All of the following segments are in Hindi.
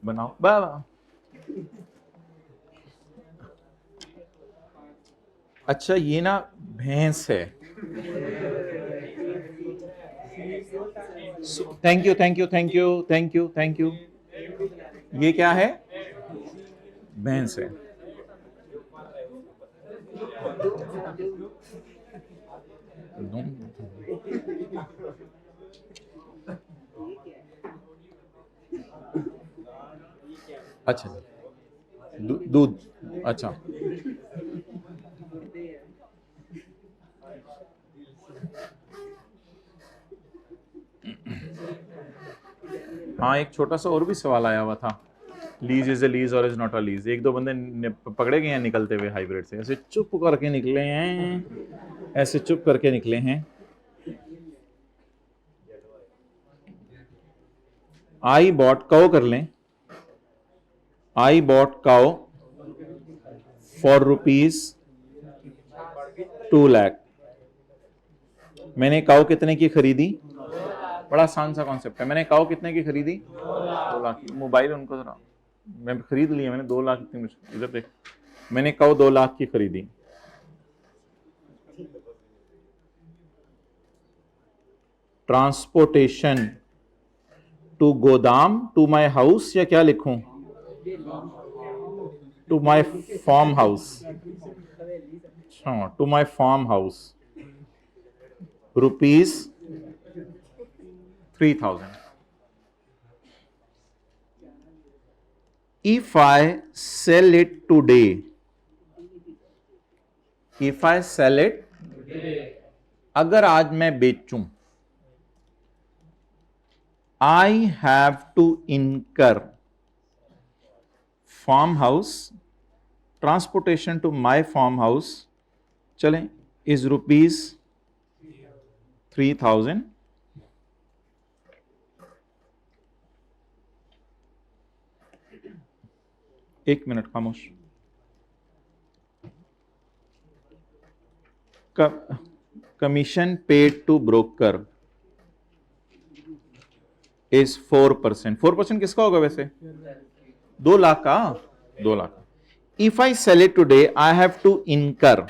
बनाओ बाबा। अच्छा ये ना भैंस है। Thank you thank you thank you thank you thank you. ये क्या है? भैंस है। अच्छा दूध। अच्छा हाँ, एक छोटा सा और भी सवाल आया हुआ था, लीज इज ए लीज और इज नॉट अ लीज। एक दो बंदे पकड़े गए हैं निकलते हुए हाइब्रिड से, ऐसे चुप करके निकले हैं, ऐसे चुप करके निकले हैं। आई बॉट काउ कर लें, I bought cow for ₹2 lakh. मैंने काउ कितने की खरीदी? बड़ा आसान सा कॉन्सेप्ट है। मैंने काउ कितने की खरीदी? 2 लाख की। मोबाइल उनको जरा, मैं खरीद लिया मैंने 2 लाख की। इधर देख, मैंने काउ 2 लाख की खरीदी। Transportation to godam to my house, या क्या लिखूं? To my farm house. To my farm house ₹3,000। If I sell it today, if I sell it, अगर आज मैं बेचूं, I have to incur farm house, transportation to my farm house, चलें, is ₹3,000। एक मिनट खामोश। Commission paid to broker is 4%। 4% किसका होगा वैसे? 2 लाख का। 2 lakh. If I sell it today, I have to incur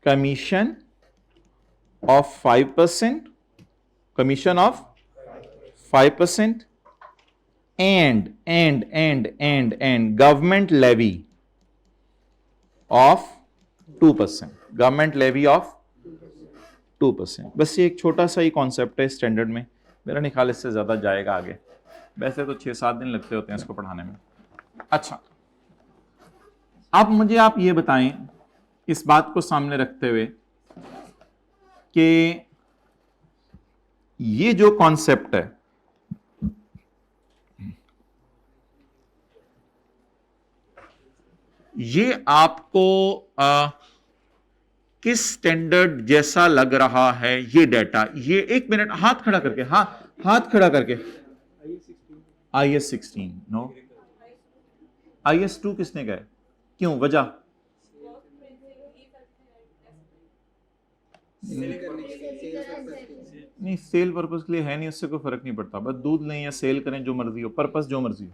commission of 5%, commission of 5%, and government levy of 2%, government levy of 2%। बस ये एक छोटा सा ही कॉन्सेप्ट है स्टैंडर्ड में, मेरा नहीं ख्याल इससे ज्यादा जाएगा आगे। वैसे तो 6-7 दिन लगते होते हैं इसको पढ़ाने में। अच्छा, अब मुझे आप ये बताएं इस बात को सामने रखते हुए कि ये जो कॉन्सेप्ट है, ये आपको किस स्टैंडर्ड जैसा लग रहा है? ये डाटा, ये एक मिनट हाथ खड़ा करके, हाँ हाथ खड़ा करके। IS-16 नो, IS-2 किसने कहा? क्यों, वजह? नहीं, सेल पर्पस के लिए है नहीं, उससे कोई फर्क नहीं पड़ता। बस दूध लें या सेल करें, जो मर्जी हो, पर्पस जो मर्जी हो।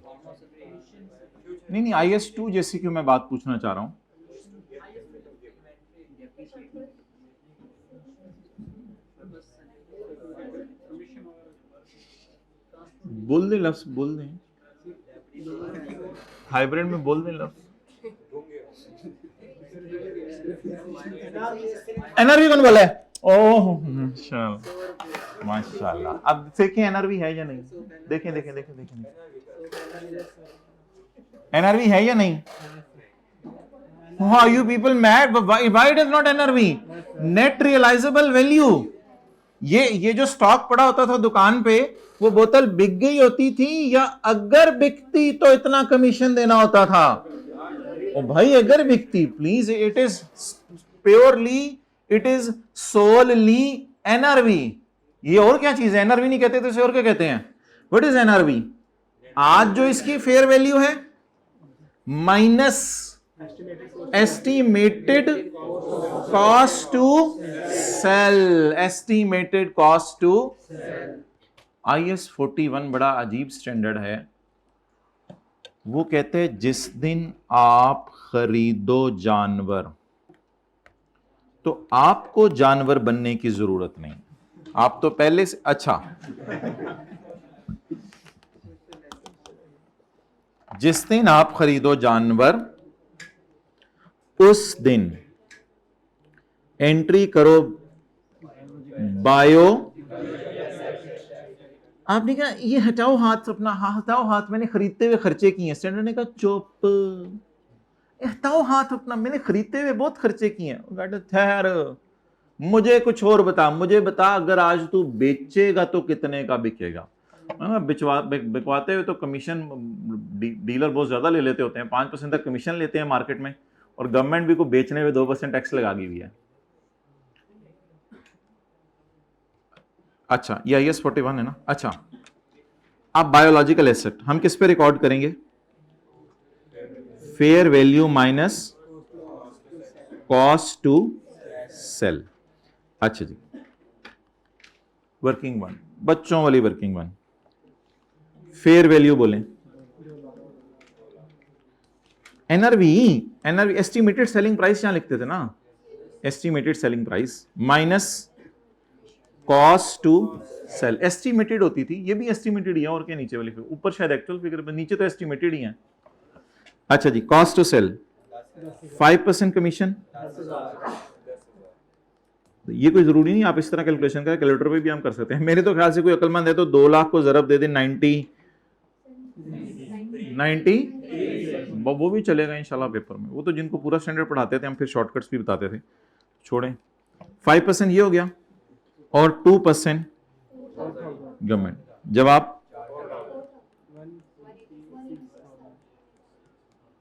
नहीं, IS-2 जैसी क्यों मैं बात पूछना चाह रहा हूं। बोल दे लफ्ज, बोल दे, हाइब्रिड में बोल दे लफ्ज। एनआरवी कौन बोला है? ओह माशाल्लाह। अब देखें एनआरवी है या नहीं, देखें देखें देखें देखें, एनआरवी है या नहीं? How you people mad? Why it is not NRV? Net realizable value। ये जो स्टॉक पड़ा होता था दुकान पे, वो बोतल बिक गई होती थी, या अगर बिकती तो इतना कमीशन देना होता था। ओ भाई, अगर बिकती, please, it is purely, it is solely NRV. ये और क्या चीज है? एनआरवी नहीं कहते तो इसे और क्या कहते हैं? What is NRV? आज जो इसकी फेयर वैल्यू है minus estimated cost to sell, estimated cost to. IS 41 बड़ा अजीब स्टैंडर्ड है। वो कहते हैं जिस दिन आप खरीदो जानवर, तो आपको जानवर बनने की जरूरत नहीं, आप तो पहले से अच्छा, जिस दिन आप खरीदो जानवर उस दिन एंट्री करो बायो। आपने कहा ये हटाओ हाथ अपना, हटाओ हाथ, मैंने खरीदते हुए खर्चे किए हैं। स्टैंडर्ड ने कहा चुप, हटाओ हाथ अपना, मैंने खरीदते हुए बहुत खर्चे किए हैं। ठहर, मुझे कुछ और बता, मुझे बता अगर आज तू बेचेगा तो कितने का बिकेगा। बिकवाते हुए तो कमीशन डीलर बहुत ज्यादा ले लेते होते हैं, 5% तक कमीशन लेते हैं मार्केट में, और गवर्नमेंट भी को बेचने में 2% टैक्स लगा दी हुई है। अच्छा ये IS 41 है ना। अच्छा अब बायोलॉजिकल एसेट हम किस पे रिकॉर्ड करेंगे? Fair value minus cost to sell. अच्छा जी, वर्किंग वन, बच्चों वाली वर्किंग वन, फेयर वैल्यू बोलें, NRV, एस्टिमेटेड सेलिंग प्राइस यहां लिखते थे ना, estimated selling price minus cost to sell. Estimated होती थी, ये भी एस्टिमेटेड ही है, और क्या नीचे वाली फिगर, ऊपर शायद एक्चुअल फिगर, नीचे तो एस्टिमेटेड ही है। अच्छा जी, कॉस्ट टू सेल 5% कमीशन। ये कोई जरूरी नहीं आप इस तरह कैलकुलेशन करें, कैलकुलेटर पे भी हम कर सकते हैं। मेरे तो ख्याल से कोई अक्लमंद है तो 2 लाख को जरब दे दे 90 वो भी चलेगा इंशाल्लाह पेपर में। वो तो जिनको पूरा स्टैंडर्ड पढ़ाते थे हम, फिर शॉर्टकट्स भी बताते थे, छोड़ें। 5% ये हो गया और 2% गवर्नमेंट। जब आप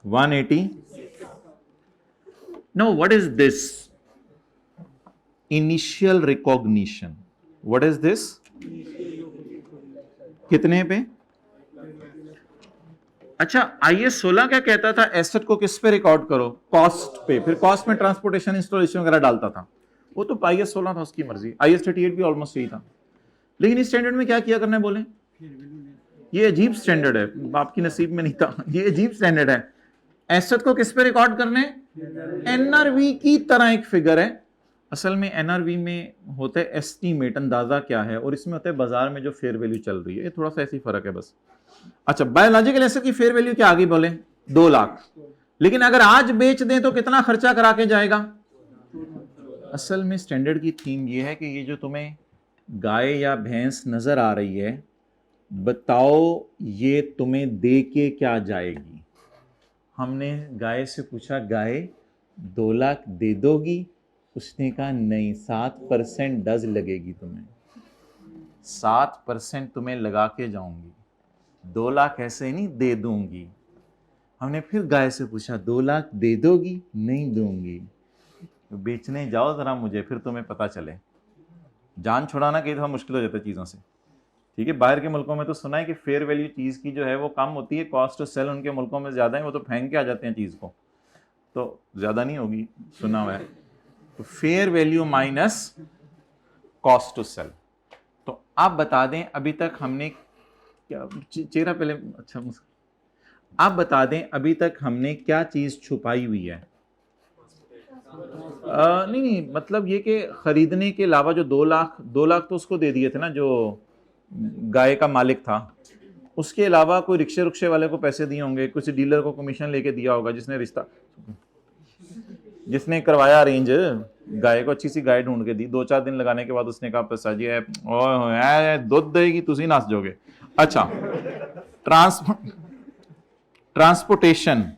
180, know what is this? Initial recognition. What is this? कितने पे? अच्छा IS 16 क्या कहता था? एसेट को किस पे रिकॉर्ड करो? कॉस्ट पे। फिर कॉस्ट में ट्रांसपोर्टेशन, इंस्टॉलेशन वगैरह डालता था। वो तो IS 16 था, उसकी मर्जी। IS 38 भी ऑलमोस्ट यही था। लेकिन इस स्टैंडर्ड में क्या किया करने बोले? ये अजीब स्टैंडर्ड है, आपकी नसीब में नहीं था। ये अजीब स्टैंडर्ड है। एसेट को किस पे रिकॉर्ड करने? NRV की तरह एक फिगर है। असल में NRV में होता है एस्टीमेट, अंदाजा क्या है, और इसमें होता है बाजार में जो फेयर वैल्यू चल रही है। ये थोड़ा सा ऐसी फर्क है बस। अच्छा बायोलॉजिकल एसेट की फेयर वैल्यू क्या आगे बोले? 2 लाख। लेकिन अगर आज बेच दें तो कितना खर्चा करा के जाएगा? असल में स्टैंडर्ड की थीम ये है कि ये जो तुम्हें गाय या भैंस नजर आ रही है, बताओ ये तुम्हें दे के क्या जाएगी। हमने गाय से पूछा गाय 2 लाख दे दोगी? उसने कहा नहीं, 7% डज लगेगी तुम्हें, 7% तुम्हें लगा के जाऊंगी, 2 लाख ऐसे नहीं दे दूंगी। हमने फिर गाय से पूछा 2 लाख दे दोगी? नहीं दूंगी। तो बेचने जाओ जरा मुझे, फिर तुम्हें पता चले। जान छुड़ाना कई दफा मुश्किल हो जाता है चीज़ों से, ठीक है। बाहर के मुल्कों में तो सुना है कि फेयर वैल्यू चीज़ की जो है वो कम होती है, कॉस्ट टू सेल उनके मुल्कों में ज़्यादा है, वो तो फेंक के आ जाते हैं चीज़ को, तो ज़्यादा नहीं होगी, सुना हुआ है। तो fair value minus cost to sell. तो आप बता दें अभी तक हमने क्या चेहरा पहले, अच्छा आप बता दें अभी तक हमने क्या चीज़ छुपाई हुई है? नहीं, मतलब ये कि खरीदने के अलावा जो 2 लाख तो उसको दे दिए थे ना जो गाय का मालिक था, उसके अलावा कोई रिक्शे रुक्शे वाले को पैसे दिए होंगे, किसी डीलर को कमीशन लेके दिया होगा, जिसने करवाया अरेंज, गाय को अच्छी सी गाय ढूंढ के दी, 2-4 दिन लगाने के बाद उसने कहा पैसा जी है दूध देगी तुसी नाच जाओगे। अच्छा ट्रांसपोर्टेशन,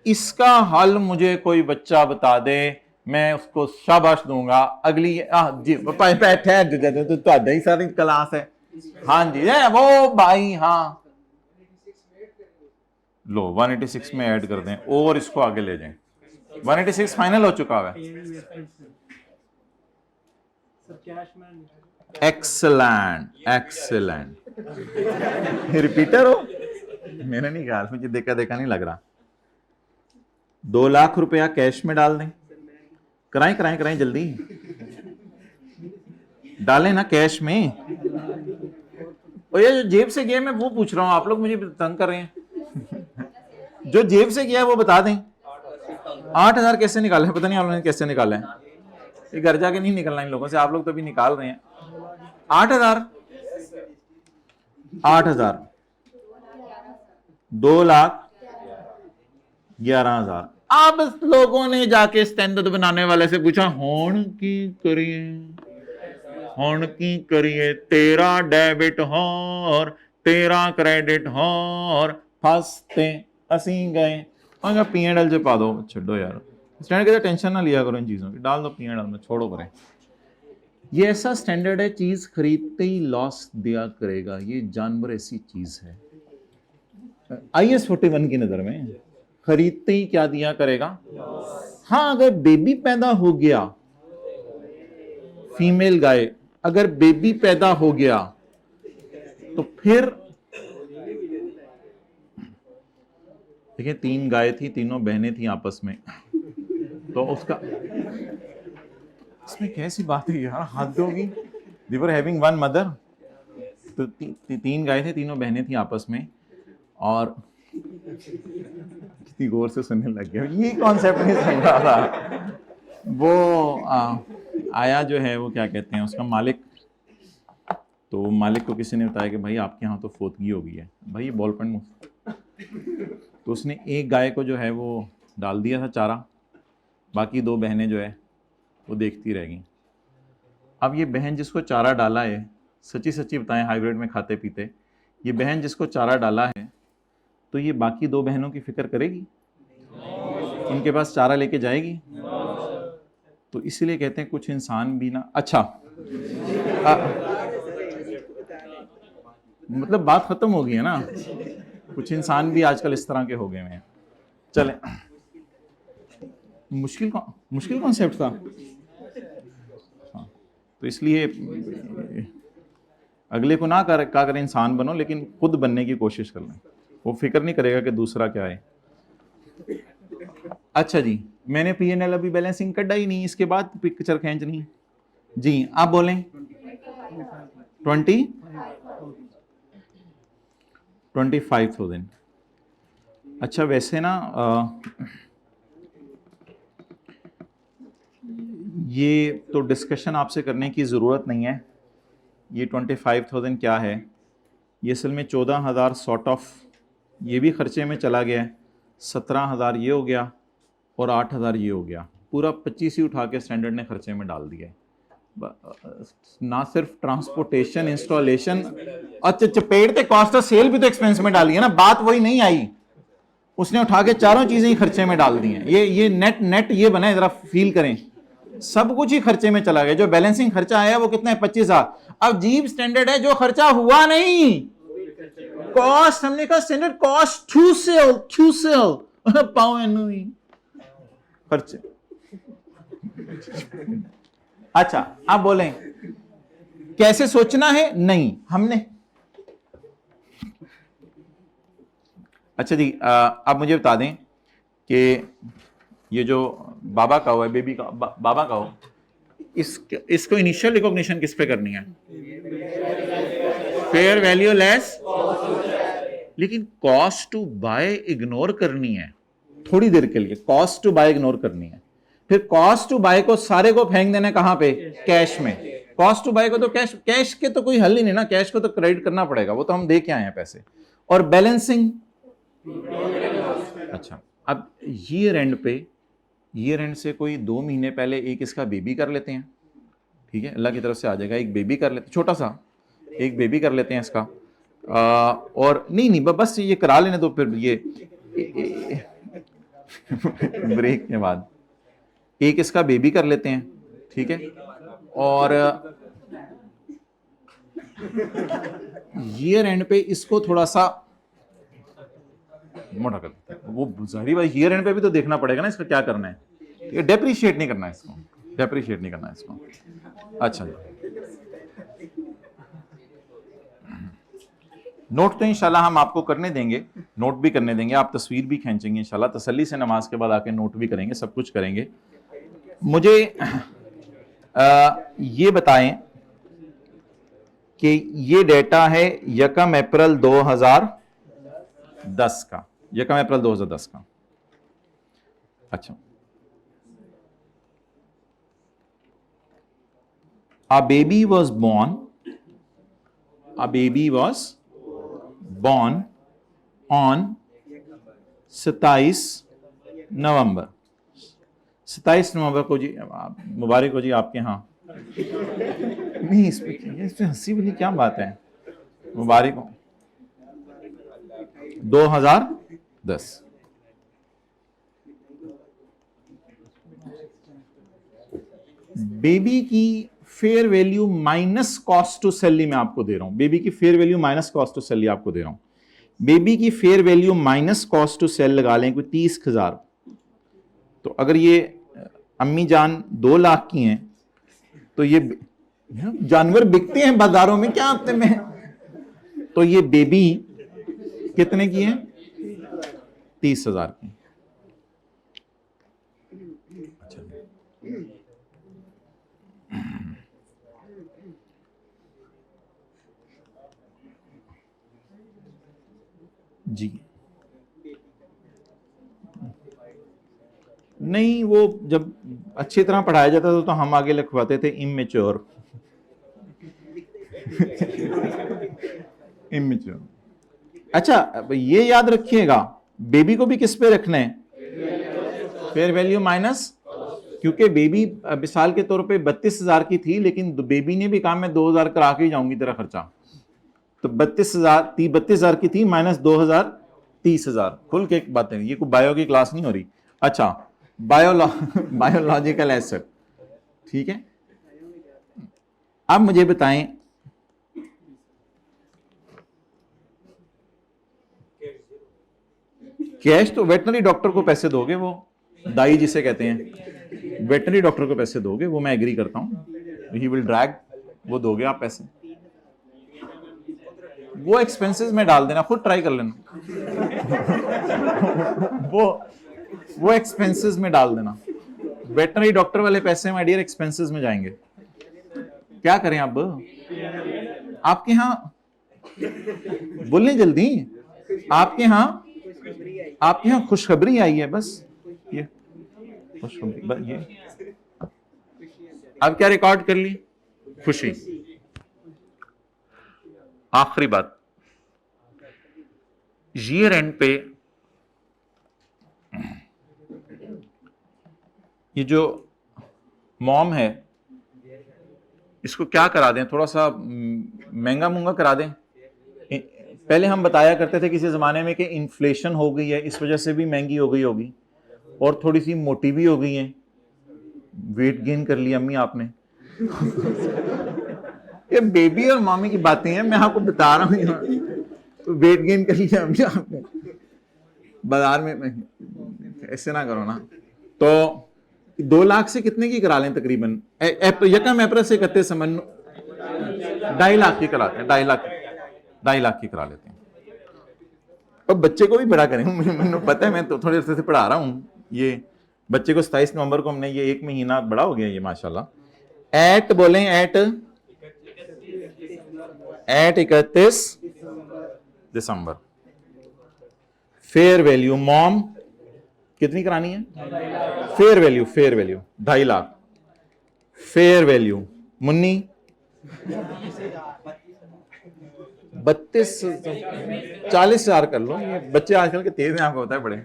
इसका हल मुझे कोई बच्चा बता दे, मैं उसको शाबाश दूंगा। अगली जी तो ਤੁਹਾਡਾ ही सारी क्लास है। हाँ जी है वो भाई, हाँ लो 186 में ऐड कर दें और इसको आगे ले जाएं। 186 फाइनल हो चुका है। Excellent excellent. रिपीटर हो? मैंने नहीं ख्याल, मुझे देखा देखा नहीं लग रहा। 2 लाख रुपया कैश में डाल दें। कराएं कराएं कराएं जल्दी। डालें ना कैश में। और ये जो जेब से गया मैं वो पूछ रहा हूं, आप लोग मुझे तंग कर रहे हैं। जो जेब से गया है वो बता दें। 8,000 कैसे निकाले, पता नहीं आप लोगों ने कैसे निकाले हैं। ये घर जाके नहीं निकलना इन लोगों से, आप लोग तो भी निकाल रहे हैं। 8,000 2,11,000। अब लोगों ने जाके स्टैंडर्ड बनाने वाले से पूछा, होन की करिए तेरा डेबिट और तेरा क्रेडिट और फंसते असी गए। और P&L से पा दो, छोड़ो यार स्टैंडर्ड के, टेंशन ना लिया करो इन चीजों की, डाल दो P&L में, छोड़ो करें। ये ऐसा स्टैंडर्ड है, चीज खरीदते ही लॉस दिया करेगा, ये जानवर ऐसी चीज है। IAS 41 की नजर में खरीदते ही क्या दिया करेगा? हाँ, अगर बेबी पैदा हो गया, फीमेल गाय अगर बेबी पैदा हो गया तो फिर देखिए 3 गाय थी, तीनों बहनें थी आपस में, तो उसका इसमें कैसी बात है यार, हद होगी। दे वर हैविंग वन मदर, तो 3 गाय थे, तीनों बहनें थी आपस में, और कितनी गौर से सुनने लग गया, ये कॉन्सेप्ट नहीं समझ रहा था। वो आया जो है वो क्या कहते हैं उसका मालिक, तो मालिक को किसी ने बताया कि भाई आपके यहाँ तो फोतगी हो गई है। भाई बॉल पेन मुंह, तो उसने एक गाय को जो है वो डाल दिया था चारा, बाकी 2 बहनें जो है वो देखती रह गई। अब ये बहन जिसको चारा डाला है, सच्ची सच्ची बताएं, हाइब्रिड में खाते पीते, ये बहन जिसको चारा डाला है तो ये बाकी 2 बहनों की फिक्र करेगी? इनके पास चारा लेके जाएगी? तो इसीलिए कहते हैं कुछ इंसान भी ना, अच्छा मतलब बात खत्म हो गई है ना, कुछ इंसान भी आजकल इस तरह के हो गए हैं। चले, मुश्किल कॉन्सेप्ट था। हाँ, तो इसलिए अगले को ना करें इंसान बनो, लेकिन खुद बनने की कोशिश कर लें, वो फिक्र नहीं करेगा कि दूसरा क्या है। अच्छा जी, मैंने P&L अभी बैलेंसिंग कटा ही नहीं, इसके बाद पिक्चर खींचनी जी, आप बोलें 25,000। अच्छा वैसे ना ये तो डिस्कशन आपसे करने की ज़रूरत नहीं है। ये 25,000 क्या है, ये असल में 14,000 सॉर्ट ऑफ ये भी खर्चे में चला गया है, 17,000 ये हो गया और 8,000 ये हो गया, पूरा 25 ही उठा के स्टैंडर्ड ने खर्चे में डाल दिया है। ना सिर्फ ट्रांसपोर्टेशन, इंस्टॉलेशन, अच्छा चपेट कॉस्ट ऑफ सेल भी तो एक्सपेंस में डाली है ना, बात वही नहीं आई, उसने उठा के चारों चीजें ही खर्चे में डाल दी हैं। ये नेट ये बना है, जरा फील करें, सब कुछ ही खर्चे में चला गया। जो बैलेंसिंग खर्चा आया वो कितना है? 25,000। अब जीप स्टैंडर्ड है, जो खर्चा हुआ नहीं, कॉस्ट, हमने कहा standard cost to sell pound खर्चे। अच्छा आप बोलें कैसे सोचना है? नहीं हमने, अच्छा जी आप मुझे बता दें कि ये जो बाबा का हो है, बेबी का बाबा का हो, इसको इनिशियल रिकॉग्निशन किस पे करनी है? फेयर वैल्यू लेस, लेकिन कॉस्ट टू बाय इग्नोर करनी है थोड़ी देर के लिए, कॉस्ट टू बाय इग्नोर करनी है, फिर कॉस्ट टू बाय को सारे को फेंक देना कहां पे? कैश में। कॉस्ट टू बाय को तो कैश के तो कोई हल ही नहीं ना, कैश को तो क्रेडिट करना पड़ेगा, वो तो हम दे के आए हैं पैसे। और बैलेंसिंग, अच्छा अब ईयर एंड से कोई 2 महीने पहले एक इसका बेबी कर लेते हैं, ठीक है, अल्लाह की तरफ से आ जाएगा, एक बेबी कर लेते, छोटा सा एक बेबी कर लेते हैं इसका, और नहीं बस ये करा लेने तो फिर ये ब्रेक के बाद एक इसका बेबी कर लेते हैं, ठीक है, और ईयर एंड पे इसको थोड़ा सा मोटा कर देते हैं। वो जाहिर बात ईयर एंड पे भी तो देखना पड़ेगा ना इसका क्या करना है, ये डेप्रिशिएट नहीं करना है इसको, डेप्रिशिएट नहीं करना है इसको। अच्छा नोट तो इंशाल्लाह हम आपको करने देंगे, नोट भी करने देंगे, आप तस्वीर भी खींचेंगे इंशाल्लाह, तसल्ली से नमाज के बाद आके नोट भी करेंगे, सब कुछ करेंगे। मुझे ये बताएं कि ये डेटा है यकम अप्रैल 2010 का, यकम अप्रैल 2010 का। अच्छा, a baby was born on 27 नवंबर। 27 नवंबर को जी, मुबारक हो जी आपके यहाँ। नहीं, इसमें हंसी वाली क्या बात है, मुबारक हो। 2010। बेबी की fair value minus cost to sell मैं आपको दे रहा हूं, बेबी की fair value minus cost to sell आपको दे रहा हूं। बेबी की fair value minus cost to sell लगा लें कोई 30,000। तो अगर ये अम्मी जान 2 लाख की हैं, तो ये जानवर बिकते हैं बाजारों में क्या हफ्ते में, तो ये बेबी कितने की है? 30,000 की। जी नहीं, वो जब अच्छी तरह पढ़ाया जाता था तो हम आगे लिखवाते थे इमेच्योर। इमेच्योर। अच्छा, ये याद रखिएगा, बेबी को भी किस पे रखना है? फेयर वैल्यू माइनस, क्योंकि बेबी मिसाल के तौर पे 32,000 की थी, लेकिन बेबी ने भी कहा मैं 2,000 करा के ही जाऊंगी तेरा खर्चा, तो 32,000 की थी माइनस 2,000 30,000। खुल के एक बात है, ये कोई बायो की क्लास नहीं हो रही। अच्छा, बायोलॉजिकल एसेट, ठीक है। अब मुझे बताएं, कैश तो वेटनरी डॉक्टर को पैसे दोगे, वो दाई जिसे कहते हैं, वेटनरी डॉक्टर को पैसे दोगे, वो मैं एग्री करता हूं, ही विल ड्रैग, वो दोगे आप पैसे, वो एक्सपेंसेस में डाल देना, खुद ट्राई कर लेना। वो एक्सपेंसेस में डाल देना, वेटनरी डॉक्टर वाले पैसे माय डियर एक्सपेंसेस में जाएंगे। क्या करें अब, आपके यहां बोलने जल्दी, आपके यहां खुशखबरी आई है, बस ये खुशखबरी, ये अब क्या रिकॉर्ड कर ली? खुशी। आखिरी बात, ईयर एंड पे ये जो मॉम है, इसको क्या करा दें, थोड़ा सा महंगा करा दें। पहले हम बताया करते थे किसी जमाने में कि इन्फ्लेशन हो गई है, इस वजह से भी महंगी हो गई होगी, और थोड़ी सी मोटी भी हो गई है, वेट गेन कर लिया अम्मी आपने। ये बेबी और मामी की बातें हैं, मैं आपको बता रहा हूँ, तो वेट गेन कर लिया अम्मी आपने बाजार में, ऐसे ना करो ना। तो 2 लाख से कितने की करा लें तकरीबन, यकम अप्रैल से 31 समझ 2.5 लाख की कराते हैं, 2.5 लाख की करा लेते हैं। अब बच्चे को भी बड़ा करें, मुझे पता है, मैं तो थोड़े देर से पढ़ा रहा हूँ, ये बच्चे को 27 नवंबर को हमने, ये 1 महीना बड़ा हो गया ये माशाल्लाह। एट बोलें, एट 31 दिसंबर। फेयर वैल्यू मॉम कितनी करानी है? Fair value 2.5 lakh. Fair value Munni 40,000 कर लो, ये बच्चे आजकल के तेज हैं, आपको पता है बड़े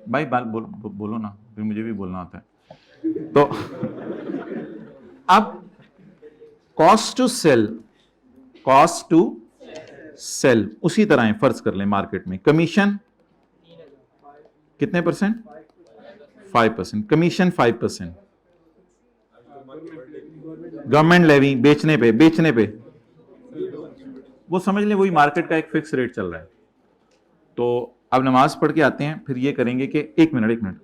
भाई, बोलो ना, फिर मुझे भी बोलना आता है। तो अब कॉस्ट टू सेल उसी तरह है, फर्ज कर लें मार्केट में कमीशन कितने %? 5%। कमीशन 5%, गवर्नमेंट लेवी बेचने पे वो समझ लें वही मार्केट का एक फिक्स रेट चल रहा है। तो अब नमाज पढ़ के आते हैं, फिर ये करेंगे कि एक मिनट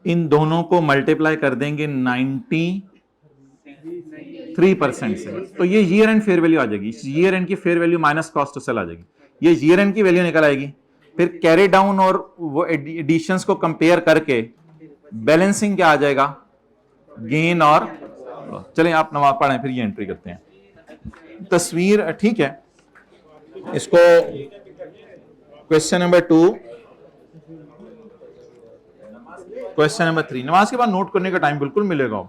इन दोनों को मल्टीप्लाई कर देंगे 93% से, तो ये ईयर एंड फेयर वैल्यू आ जाएगी। ईयर एंड की fair value minus cost to sell आ जाएगी, ये ईयर एंड की वैल्यू निकल आएगी। फिर कैरी डाउन और वो एडिशंस को कंपेयर करके बैलेंसिंग क्या आ जाएगा? गेन और चलें आप नमाज पढ़ें, फिर ये एंट्री करते हैं। तस्वीर ठीक है, इसको क्वेश्चन नंबर 2, क्वेश्चन नंबर 3, नमाज के बाद नोट करने का टाइम बिल्कुल मिलेगा।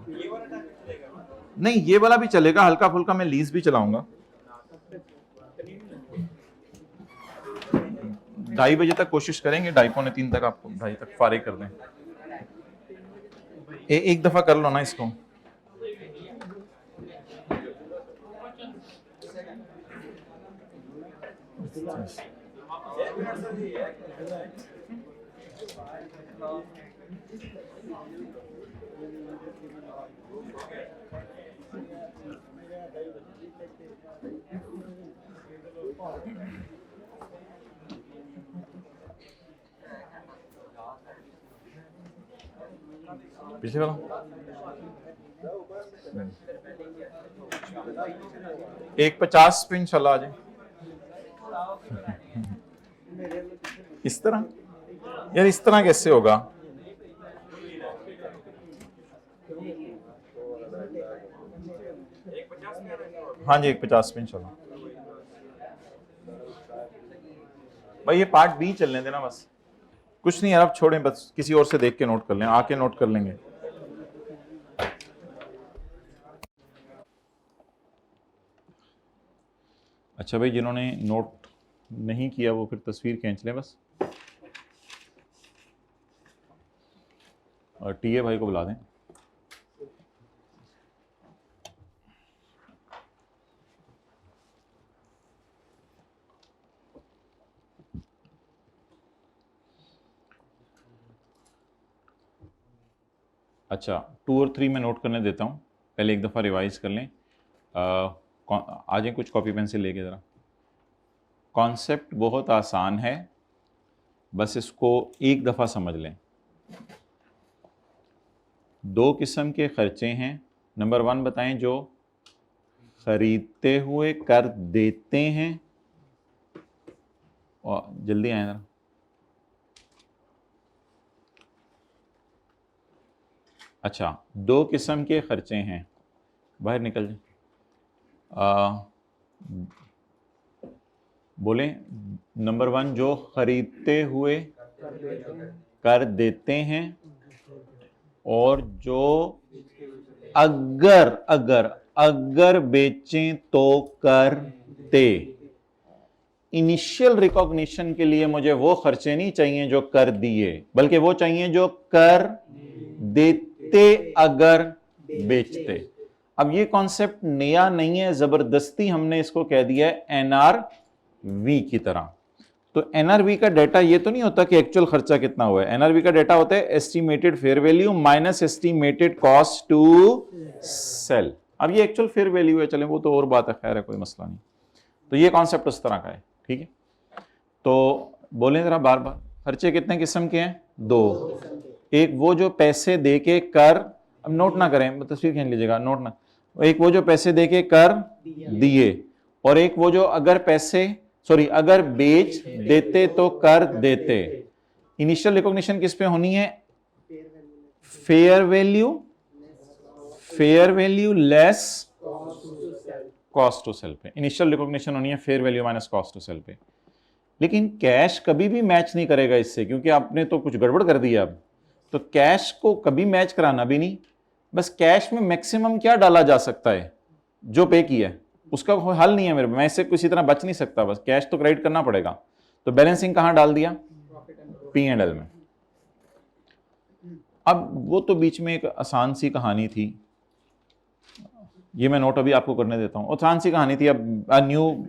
नहीं ये वाला भी चलेगा, हल्का फुल्का मैं लीज भी चलाऊंगा। 2:30 बजे तक कोशिश करेंगे, 2:30-3 तक आपको 2:30 तक फारिग कर दें। एक दफा कर लो ना इसको। पिछले वाला 1:50 पे इंशाल्लाह आ जाए। इस तरह यार, इस तरह कैसे होगा? हाँ जी 1:50 पे इंशाल्लाह। भाई ये पार्ट बी चलने देना बस, कुछ नहीं यार, आप छोड़ें, बस किसी और से देख के नोट कर लें, आके नोट कर लेंगे। अच्छा भाई, जिन्होंने नोट नहीं किया वो फिर तस्वीर खींच लें बस, और टीए भाई को बुला दें। अच्छा 2 और 3 में नोट करने देता हूँ, पहले एक दफ़ा रिवाइज कर लें। आ जाए कुछ कॉपी पेन से लेके ज़रा। कॉन्सेप्ट बहुत आसान है, बस इसको एक दफ़ा समझ लें। 2 किस्म के खर्चे हैं। नंबर 1 बताएं, जो ख़रीदते हुए कर देते हैं, और जल्दी आए ज़रा। अच्छा 2 किस्म के खर्चे हैं, बाहर निकल जाए। बोलें नंबर 1 जो खरीदते हुए कर देते हैं, और जो अगर अगर अगर बेचें तो करते। इनिशियल रिकॉग्निशन के लिए मुझे वो खर्चे नहीं चाहिए जो कर दिए, बल्कि वो चाहिए जो कर देते अगर बेचते। अब ये कॉन्सेप्ट नया नहीं है, जबरदस्ती हमने इसको कह दिया है एनआरवी की तरह। तो एनआरवी का डाटा ये तो नहीं होता कि एक्चुअल खर्चा कितना हुआ है, एनआरवी का डाटा होता है estimated fair value minus estimated cost to sell. अब ये एक्चुअल फेयर वैल्यू है, चलें वो तो और बात है, खैर है कोई मसला नहीं। तो ये कॉन्सेप्ट उस तरह का है, ठीक है। तो बोलें जरा बार बार, खर्चे कितने किस्म के हैं? 2। एक वो जो पैसे दे के कर, अब नोट ना करें, तस्वीर खींच लीजिएगा, नोट ना। एक वो जो पैसे दे के कर दिए, और एक वो जो अगर पैसे अगर बेच देते तो कर देते। इनिशियल रिकॉग्निशन किस पे होनी है? Fair value less cost to sell पे। इनिशियल रिकॉग्निशन होनी है fair value minus cost to sell पे। लेकिन कैश कभी भी मैच नहीं करेगा इससे, क्योंकि आपने तो कुछ गड़बड़ कर दिया। अब तो कैश को कभी मैच कराना भी नहीं। बस कैश में मैक्सिमम क्या डाला जा सकता है जो पे किया है, उसका कोई हल नहीं है मेरे, मैं इससे किसी तरह बच नहीं सकता, बस कैश तो क्रेडिट करना पड़ेगा। तो बैलेंसिंग कहां डाल दिया? P&L में। अब वो तो बीच में एक आसान सी कहानी थी, ये मैं नोट अभी आपको करने देता हूँ। आसान सी कहानी थी, अब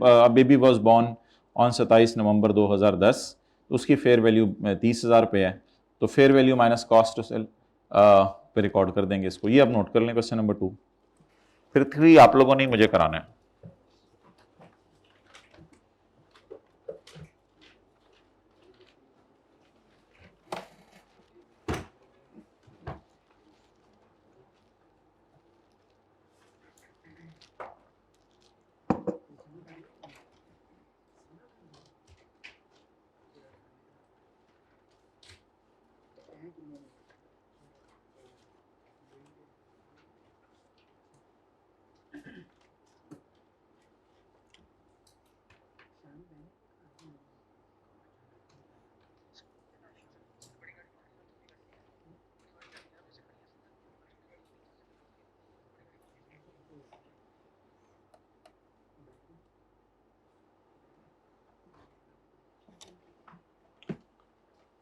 a baby was born on 27 November 2010, उसकी फेयर वैल्यू 30,000 रुपये है। तो fair value minus cost to sell पे रिकॉर्ड कर देंगे इसको। ये अब नोट कर लें क्वेश्चन नंबर 2। फिर 3 आप लोगों ने मुझे कराना है।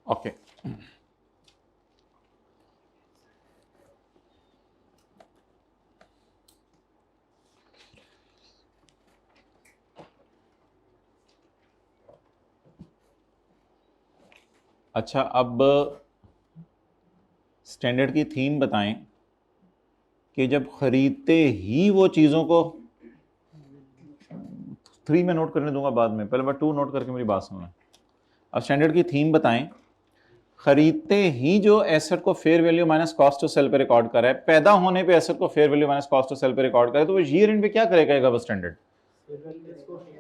ओके अच्छा, अब स्टैंडर्ड की थीम बताएं कि जब खरीदते ही वो चीज़ों को 3 में नोट करने दूंगा बाद में, पहले मैं 2 नोट करके मेरी बात सुनना। अब स्टैंडर्ड की थीम बताएं, खरीदते ही जो एसेट को fair value minus cost to sell पे रिकॉर्ड करा है, पैदा होने पे एसेट को fair value minus cost to sell पे रिकॉर्ड करे, तो वो ईयर एंड पे क्या करेगा वो स्टैंडर्ड?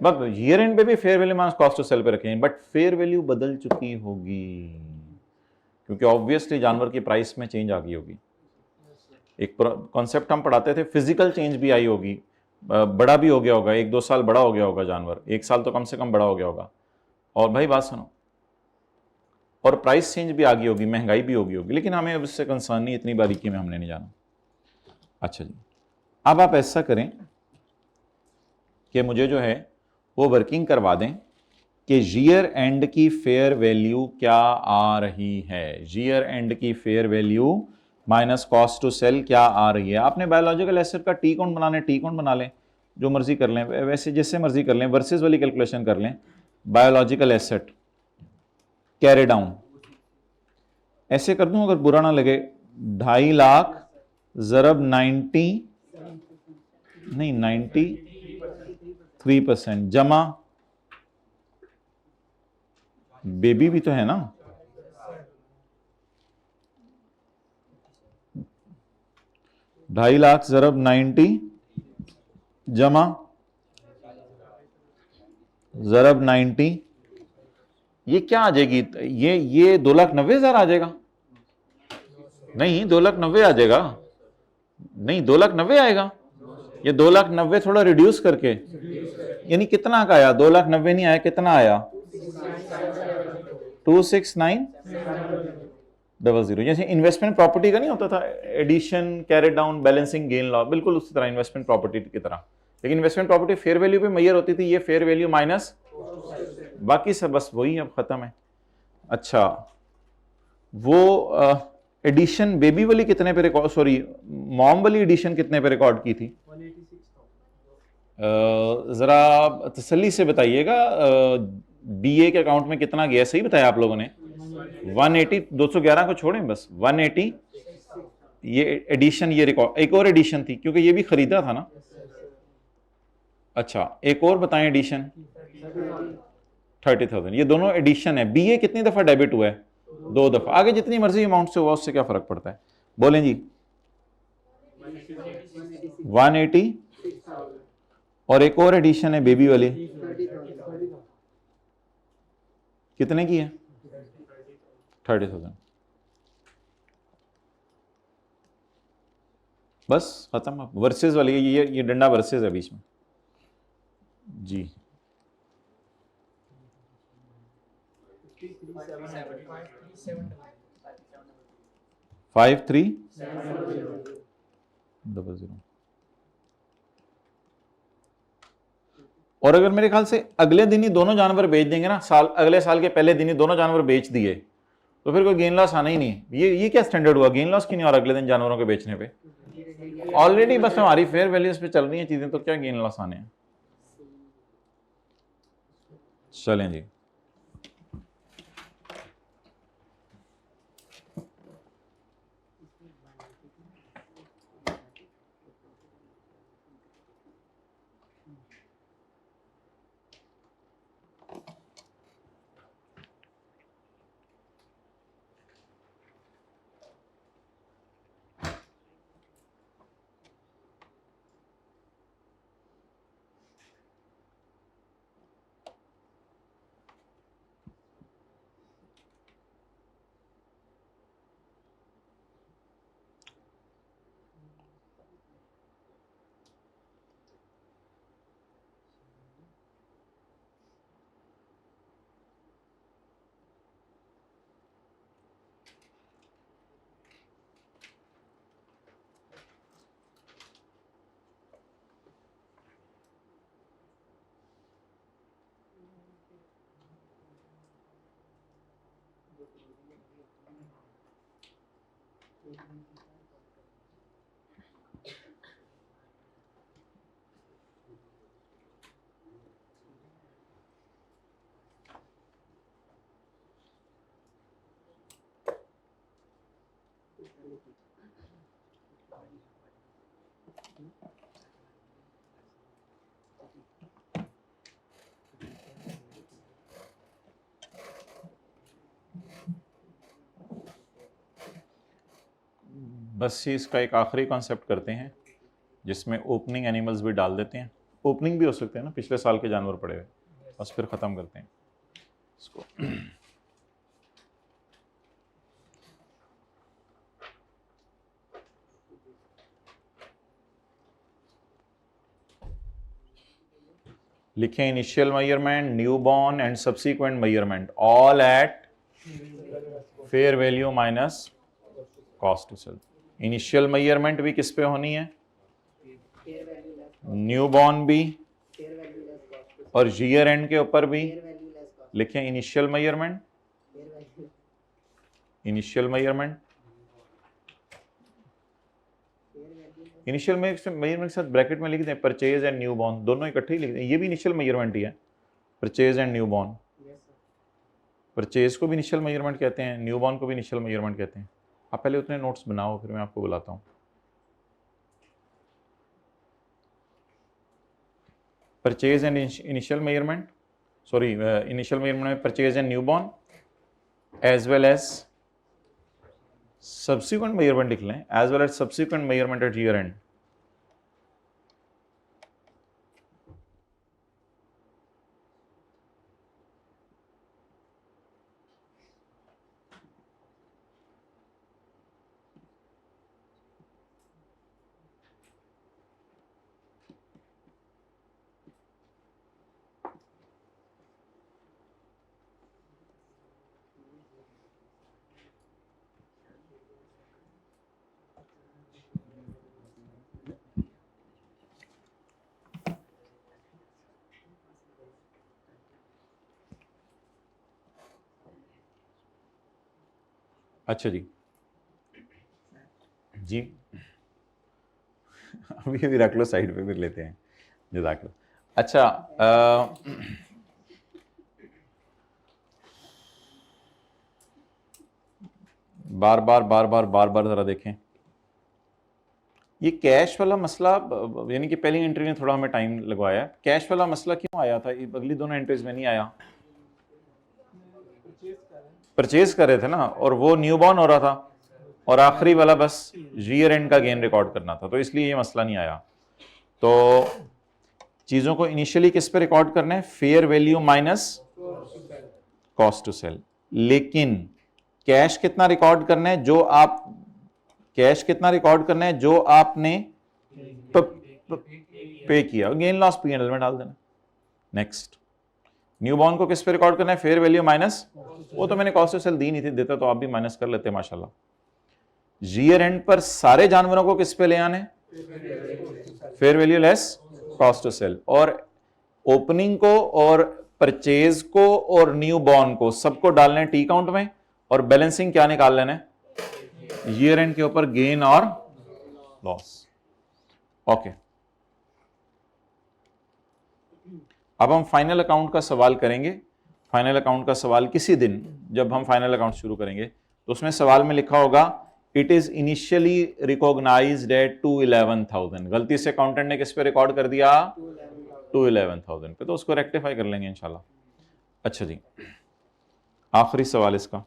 बस ईयर एंड पे भी fair value minus cost to sell पे रखें, बट फेयर वैल्यू बदल चुकी होगी क्योंकि ऑब्वियसली जानवर की प्राइस में चेंज आ गई होगी। एक कॉन्सेप्ट हम पढ़ाते थे, फिजिकल चेंज भी आई होगी, बड़ा भी हो गया होगा, 1-2 साल बड़ा हो गया होगा जानवर, 1 साल तो कम से कम बड़ा हो गया होगा। और भाई बात सुनो, और प्राइस चेंज भी आ गई होगी, महंगाई भी होगी लेकिन हमें अब इससे कंसर्न नहीं, इतनी बारीकी में हमने नहीं जाना। अच्छा जी, अब आप ऐसा करें कि मुझे जो है वो वर्किंग करवा दें कि ईयर एंड की फेयर वैल्यू क्या आ रही है, ईयर एंड की fair value minus cost to sell क्या आ रही है। आपने बायोलॉजिकल एसेट का टी काउंट बनाने, टी काउंट बना लें, जो मर्जी कर लें, वैसे जैसे मर्जी कर लें, वर्सेस वाली कैलकुलेशन कर लें। बायोलॉजिकल एसेट कैरी डाउन ऐसे कर दूं, अगर बुरा ना लगे, 2.5 लाख ज़रब 90, नहीं 93% जमा बेबी भी तो है ना, 2.5 लाख ज़रब 90 जमा ज़रब 90, ये क्या आ जाएगी? ये 2,90,000 आ जाएगा? नहीं 2,90,000 आ जाएगा, नहीं 2,90,000 आएगा। ये 2,90,000 थोड़ा रिड्यूस करके, यानी कितना का आया? 2,90,000 नहीं आया, कितना आया? 269,000। जैसे इन्वेस्टमेंट प्रॉपर्टी का नहीं होता था addition, carry down, balancing gain loss, बिल्कुल उसी तरह इन्वेस्टमेंट प्रॉपर्टी की तरह, लेकिन इन्वेस्टमेंट प्रॉपर्टी फेयर वैल्यू पे मेजर होती थी, ये फेयर वैल्यू माइनस बाकी सब, बस वही अब खत्म है। अच्छा, वो एडिशन बेबी वाली कितने पे रिकॉर्ड, सॉरी मॉम वाली एडिशन कितने पे रिकॉर्ड की थी? जरा तसल्ली से बताइएगा, बीए के अकाउंट में कितना गया? सही बताया आप लोगों ने, 180, 211 को छोड़ें बस 180। ये एडिशन, ये रिकॉर्ड, एक और एडिशन थी क्योंकि ये भी खरीदा था ना। अच्छा, एक और बताएं एडिशन, 30,000। ये दोनों एडिशन है। बीए कितनी दफा डेबिट हुआ है? 2 दफा। आगे जितनी मर्जी अमाउंट से हुआ उससे क्या फर्क पड़ता है? बोलें जी। 180 और एक और एडिशन है बेबी वाली, कितने की है? 30,000। बस खत्म। वर्सेस वाली ये डंडा वर्सेस है बीच में जी। 5300। और अगर मेरे ख्याल से अगले दिन ही दोनों जानवर बेच देंगे ना, अगले साल के पहले दिन ही दोनों जानवर बेच दिए, तो फिर कोई गेन लॉस आना ही नहीं। ये क्या स्टैंडर्ड हुआ? गेन लॉस क्यों नहीं? और अगले दिन जानवरों के बेचने पे ऑलरेडी बस हमारी फेयर वैल्यूज पे चल रही है चीजें, तो क्या गेन लॉस आने हैं? चलें जी। बस इसका एक आखिरी कॉन्सेप्ट करते हैं जिसमें ओपनिंग एनिमल्स भी डाल देते हैं। ओपनिंग भी हो सकते हैं ना, पिछले साल के जानवर पड़े हुए, बस फिर ख़त्म करते हैं इसको। लिखें initial measurement, new born and subsequent measurement all at fair value minus cost to sell. Initial measurement भी किस पे होनी है? न्यू बॉर्न भी, और ईयर एंड के ऊपर भी लिखें initial measurement. Initial measurement, initial measurement के साथ ब्रैकेट में लिख दें परचेज एंड न्यू बॉर्न, दोनों इकट्ठे ही लिख दें। ये भी इनिशियल मेजरमेंट ही है, purchase and new born. Purchase को भी इनिशियल मेजरमेंट कहते हैं, न्यू बॉर्न को भी इनिशियल मेजरमेंट कहते हैं। आप पहले उतने नोट्स बनाओ, फिर मैं आपको बुलाता हूँ। Purchase and initial measurement, sorry initial measurement में purchase and new born as well as subsequent measurement लिख लें, as well as subsequent measurement at year end. अच्छा जी जी अभी रख लो साइड पे, फिर लेते हैं। जज़ाकल्लाह। अच्छा बार बार जरा देखें ये कैश वाला मसला, यानी कि पहली एंट्री में थोड़ा हमें टाइम लगवाया। कैश वाला मसला क्यों आया था? अगली दोनों एंट्रीज में नहीं आया। परचेज कर रहे थे ना, और वो न्यू बॉर्न हो रहा था, और आखिरी वाला बस ईयर एंड का गेन रिकॉर्ड करना था, तो इसलिए ये मसला नहीं आया। तो चीज़ों को इनिशियली किस पे रिकॉर्ड करना है? Fair value minus cost to sell. लेकिन कैश कितना रिकॉर्ड करना है? जो आप कैश कितना रिकॉर्ड करना है? जो आपने पे किया। गेन लॉस P&L में डाल देना। नेक्स्ट, न्यू बॉर्न को किस पे रिकॉर्ड करना है? फेयर वैल्यू माइनस, वो तो मैंने कॉस्ट टू सेल दी नहीं थी, देता तो आप भी माइनस कर लेते माशाल्लाह। ईयर एंड पर सारे जानवरों को किस पे ले आने? Fair value less cost to sell. और ओपनिंग को और परचेज को और न्यू बॉर्न को सबको डालने टी काउंट में, और बैलेंसिंग क्या निकाल लेना है? ईयर एंड के ऊपर गेन और लॉस। ओके, अब हम फाइनल अकाउंट का सवाल करेंगे। फाइनल अकाउंट का सवाल किसी दिन जब हम फाइनल अकाउंट शुरू करेंगे, तो उसमें सवाल में लिखा होगा it is initially recognised at 211,000। गलती से अकाउंटेंट ने किस पे रिकॉर्ड कर दिया? 211,000 पे, तो उसको रेक्टिफाई कर लेंगे इंशाल्लाह। अच्छा जी, आखिरी सवाल इसका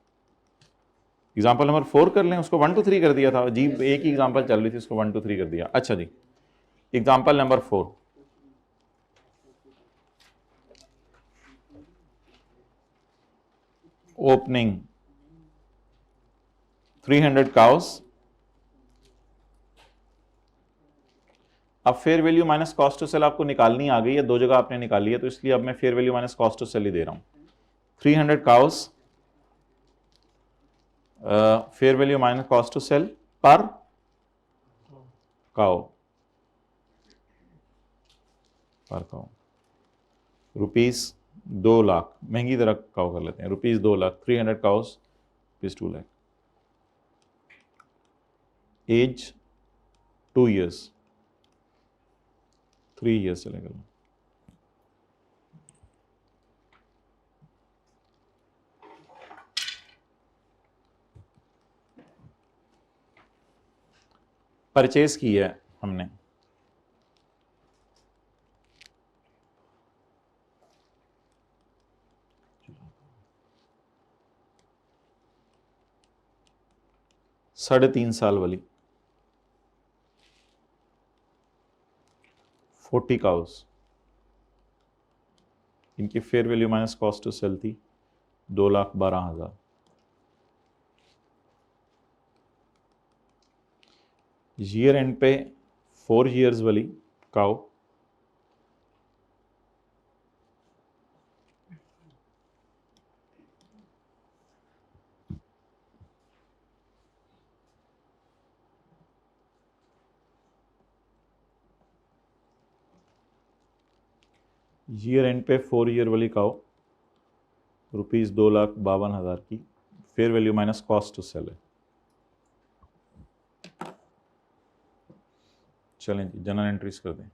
एग्जाम्पल नंबर 4 कर लें। उसको 1 to 3 कर दिया था जी, एक ही एग्जाम्पल चल रही थी, उसको 1 to 3 कर दिया। अच्छा जी, एग्जाम्पल नंबर 4, ओपनिंग 300 काउस। अब fair value minus cost to sell आपको निकालनी आ गई है, दो जगह आपने निकाली है, तो इसलिए अब मैं fair value minus cost to sell ही दे रहा हूं। 300 cows, fair value minus cost to sell पर काउ, रुपीज 2 लाख, महंगी तरह काउ कर लेते हैं, rupees 2 lakh, 300 cows rupees 2 lakh. As 2 years, 3 years चलेगा। परचेज की है हमने, साढ़े 3 साल वाली 40 काउस, इनकी fair value minus cost to sell थी 2,12,000। ईयर एंड पे 4 years वाली काउ, ईयर एंड पे 4 year वाली काउ ₹2,52,000 की, fair value minus cost to sell है। चलें जी, जनरल एंट्रीज कर दें।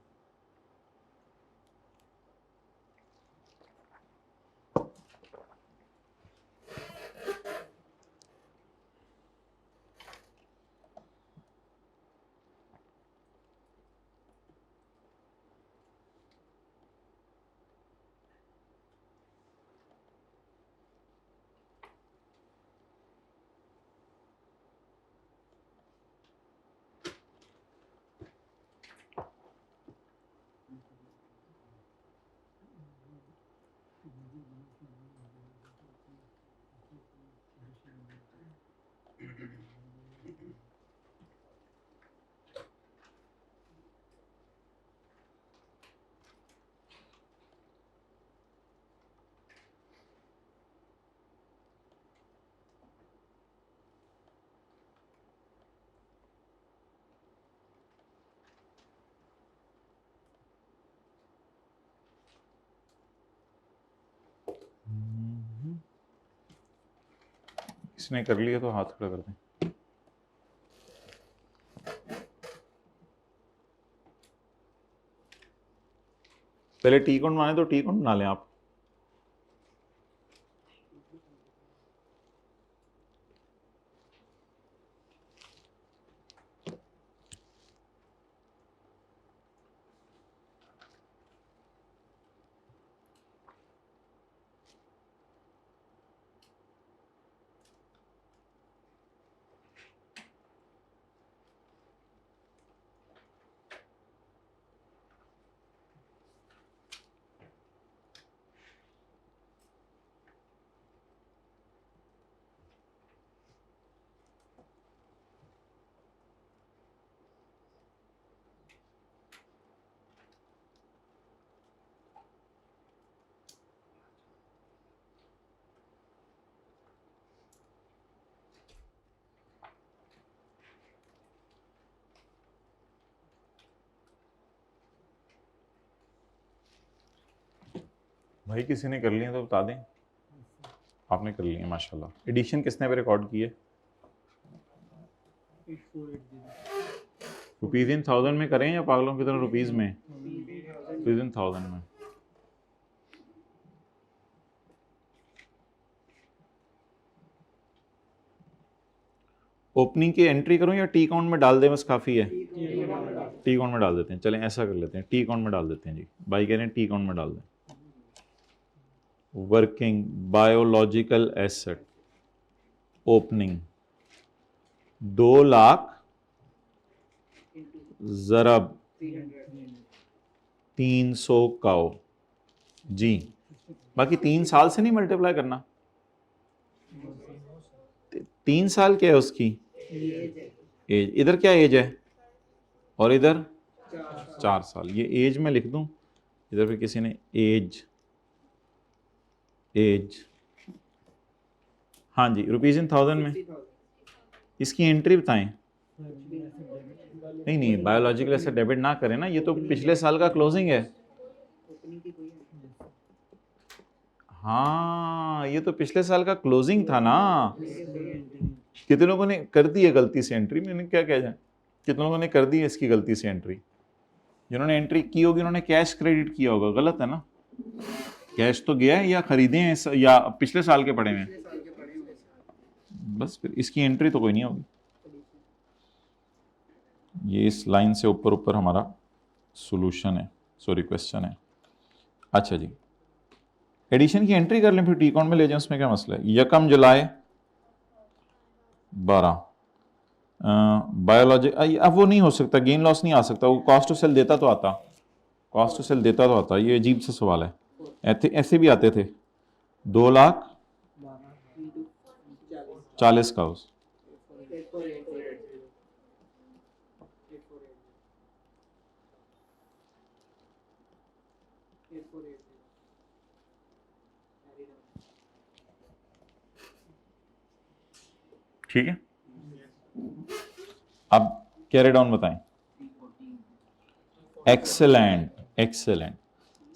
इसने कर लिया तो हाथ खड़ा कर दें। पहले टी काउंट बनाए तो टी काउंट बना लें आप। भाई किसी ने कर लिया तो बता दें। आपने कर लिया माशाल्लाह। एडिशन किसने पे रिकॉर्ड की है? रुपीज इन 1000 में करें या पागलों की तरह रुपीज में? रुपीज इन 1000 में। ओपनिंग की एंट्री करूं या टी काउंट में डाल दें? बस काफ़ी है, टी काउंट में डाल देते हैं। चलें ऐसा कर लेते हैं, टी काउंट में डाल देते हैं जी। भाई कह रहे हैं टी काउंट में डाल दें। Working biological asset opening 2 lakh ज़रब 300 काओ जी। बाकी 3 साल से नहीं मल्टीप्लाई करना। 3 साल क्या है उसकी एज? इधर क्या एज है और इधर 4 साल। ये एज में लिख दूं, इधर पे किसी ने एज हाँ जी, रुपीज इन 1000 में। इसकी एंट्री बताएं। नहीं बायोलॉजिकल ऐसे डेबिट ना करें ना, ये तो पिछले साल का क्लोजिंग है। हाँ ये तो पिछले साल का क्लोजिंग था ना। कितने लोगों ने कर दी है गलती से एंट्री, मैंने क्या कह जाए, कितने लोगों ने कर दी है इसकी गलती से एंट्री? जिन्होंने एंट्री की होगी उन्होंने कैश क्रेडिट किया होगा, गलत है ना? कैश तो गया है या खरीदे हैं या पिछले साल के पड़े हुए हैं, बस फिर इसकी एंट्री तो कोई नहीं होगी। ये इस लाइन से ऊपर ऊपर हमारा सॉल्यूशन है, सॉरी क्वेश्चन है। अच्छा जी, एडिशन की एंट्री कर लें फिर टी अकाउंट में ले जाएं, उसमें क्या मसला है। यकम जुलाई 12 बायोलॉजी, अब वो नहीं हो सकता, गेन लॉस नहीं आ सकता, वो कॉस्ट टू सेल देता तो आता, कॉस्ट टू सेल देता तो आता। ये अजीब सा सवाल है, ऐसे भी आते थे। 2,40,000 का उस ठीक है। अब कैरी डाउन बताएं। Excellent excellent.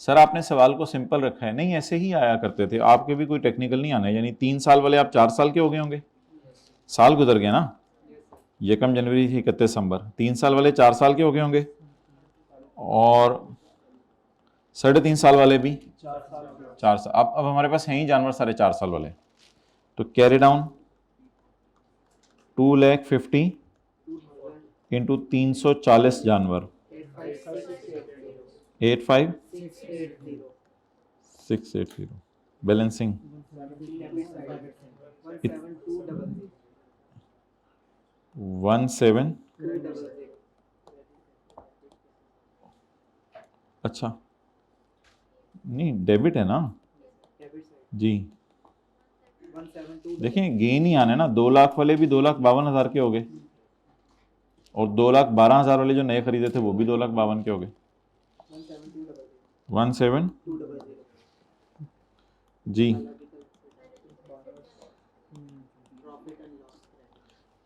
सर आपने सवाल को सिंपल रखा है, नहीं ऐसे ही आया करते थे आपके भी, कोई टेक्निकल नहीं आना है। यानी 3 साल वाले आप 4 साल के हो गए होंगे, साल गुजर गए ना, यकम जनवरी 31 दिसंबर, 3 साल वाले 4 साल के हो गए होंगे, और 3.5 साल वाले भी 4 साल। अब हमारे पास हैं ही जानवर सारे 4 साल वाले, तो कैरी डाउन 2,50,000 इंटू 340 जानवर, 85,680 बैलेंसिंग 17। अच्छा नहीं डेबिट है ना जी, देखिए गेन ही आना है ना। 2 लाख वाले भी 2,52,000 के हो गए, और 2,12,000 वाले जो नए खरीदे थे वो भी 2,52,000 के हो गए। 17 जी।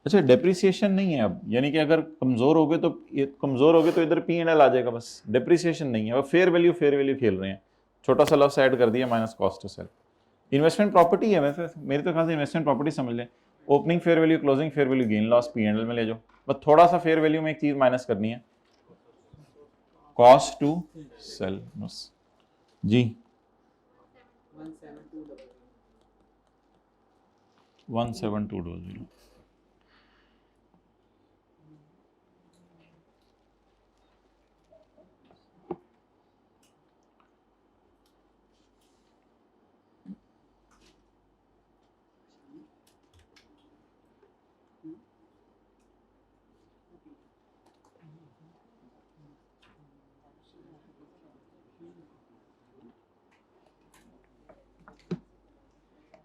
अच्छा डेप्रिसिएशन नहीं है अब, यानी कि अगर कमजोर हो गए तो इधर पी एंड एल आ जाएगा, बस डेप्रिसिएशन नहीं है। अब फेयर वैल्यू खेल रहे हैं, छोटा सा लफ्स ऐड कर दिया minus cost to sell. Investment property है वैसे, मेरे तो ख्याल से इन्वेस्टमेंट प्रॉपर्टी समझ लें। Opening fair value, closing fair value, gain loss P and L में ले जाओ, बस थोड़ा सा फेयर वैल्यू में एक चीज माइनस करनी है, कॉस्ट टू सेल बस जी। 17200।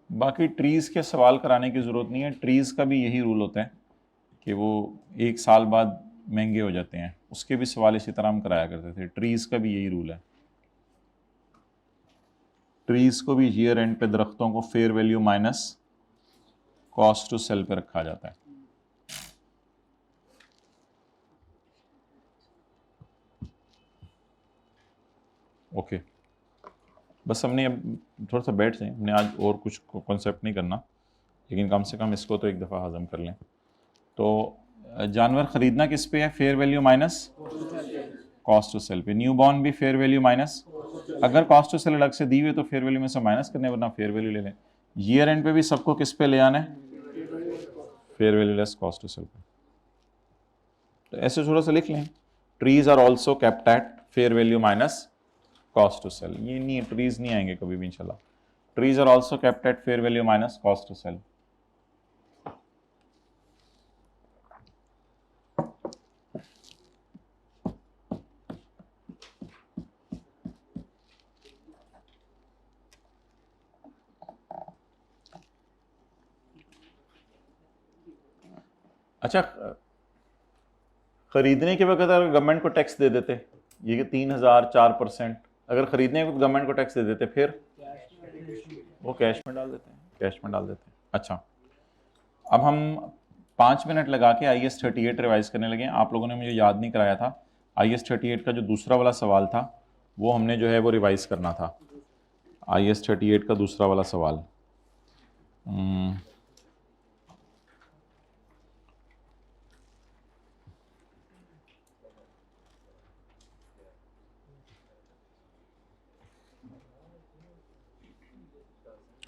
बाकी ट्रीज़ के सवाल कराने की ज़रूरत नहीं है, ट्रीज़ का भी यही रूल होता है कि वो 1 साल बाद महंगे हो जाते हैं, उसके भी सवाल इसी तरह हम कराया करते थे। ट्रीज़ का भी यही रूल है, ट्रीज़ को भी ईयर एंड पे दरख्तों को fair value minus cost to sell पे रखा जाता है। ओके बस हमने अब थोड़ा सा बैठ जाए, हमने आज और कुछ कॉन्सेप्ट नहीं करना, लेकिन कम से कम इसको तो एक दफ़ा हजम कर लें। तो जानवर ख़रीदना किस पे है, fair value minus cost to sell पे। न्यू बॉर्न भी फेयर वैल्यू माइनस, अगर कॉस्ट टू सेल अलग से दी हुई तो फेयर वैल्यू में से माइनस करने, वरना फेयर वैल्यू ले लें। ईयर एंड पे भी सबको किस पे ले आना है, fair value less cost to sell पे। तो ऐसे थोड़ा सा लिख लें, trees are also kept at fair value minus cost to sell. ये नहीं, ट्रीज नहीं आएंगे कभी भी इंशाल्लाह। Trees are also kept at fair value minus cost to sell. अच्छा खरीदने के वक्त अगर गवर्नमेंट को टैक्स दे देते, ये कि 3,000 4%, अगर खरीदने के वक्त गवर्नमेंट को टैक्स दे देते फिर वो कैश में डाल देते हैं, कैश में डाल देते हैं। अच्छा अब हम 5 मिनट लगा के IAS 38 रिवाइज करने लगे। आप लोगों ने मुझे याद नहीं कराया था, IAS 38 का जो दूसरा वाला सवाल था वो हमने जो है वो रिवाइज करना था। IAS 38 का दूसरा वाला सवाल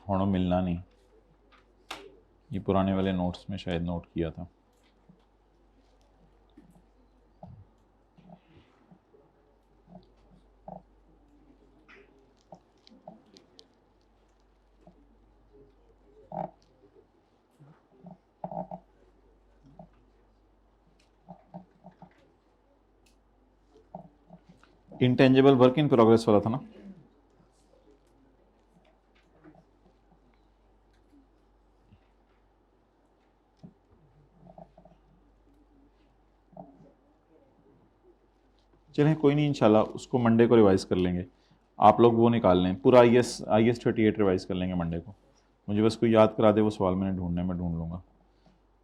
थोड़ा मिलना नहीं, ये पुराने वाले नोट्स में शायद नोट किया था। इंटेंजिबल वर्क इन प्रोग्रेस वाला था ना। चलें कोई नहीं, इंशाल्लाह उसको मंडे को रिवाइज कर लेंगे। आप लोग वो निकाल लें, पूरा आई एस 38 रिवाइज कर लेंगे मंडे को। मुझे बस कोई याद करा दे, वो सवाल मैंने ढूंढने में ढूंढ लूँगा।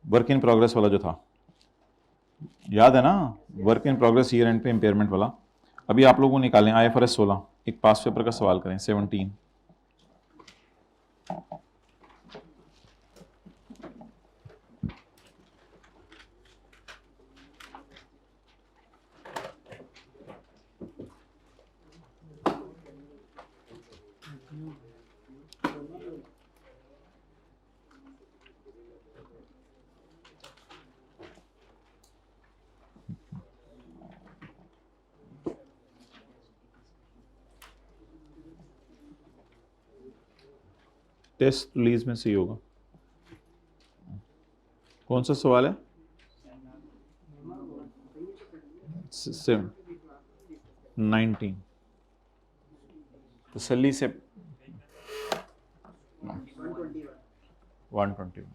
वर्क इन प्रोग्रेस वाला जो था, याद है ना, work in progress year end पे इम्पेयरमेंट वाला। अभी आप लोग वो निकालें, IFRS 16, एक पास पेपर का सवाल करें 17। टेस्ट रिलीज में सही होगा। कौन सा सवाल है? 19 तसल्ली से 121।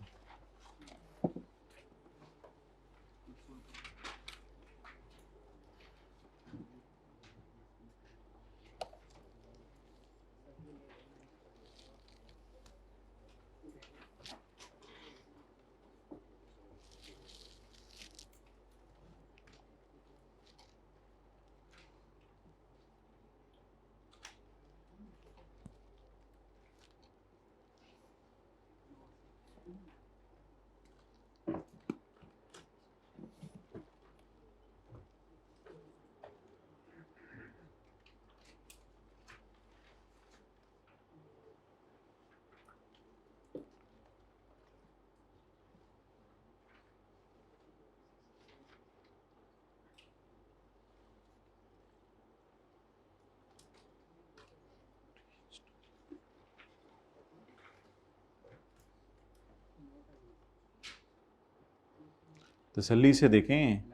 तसल्ली से देखें।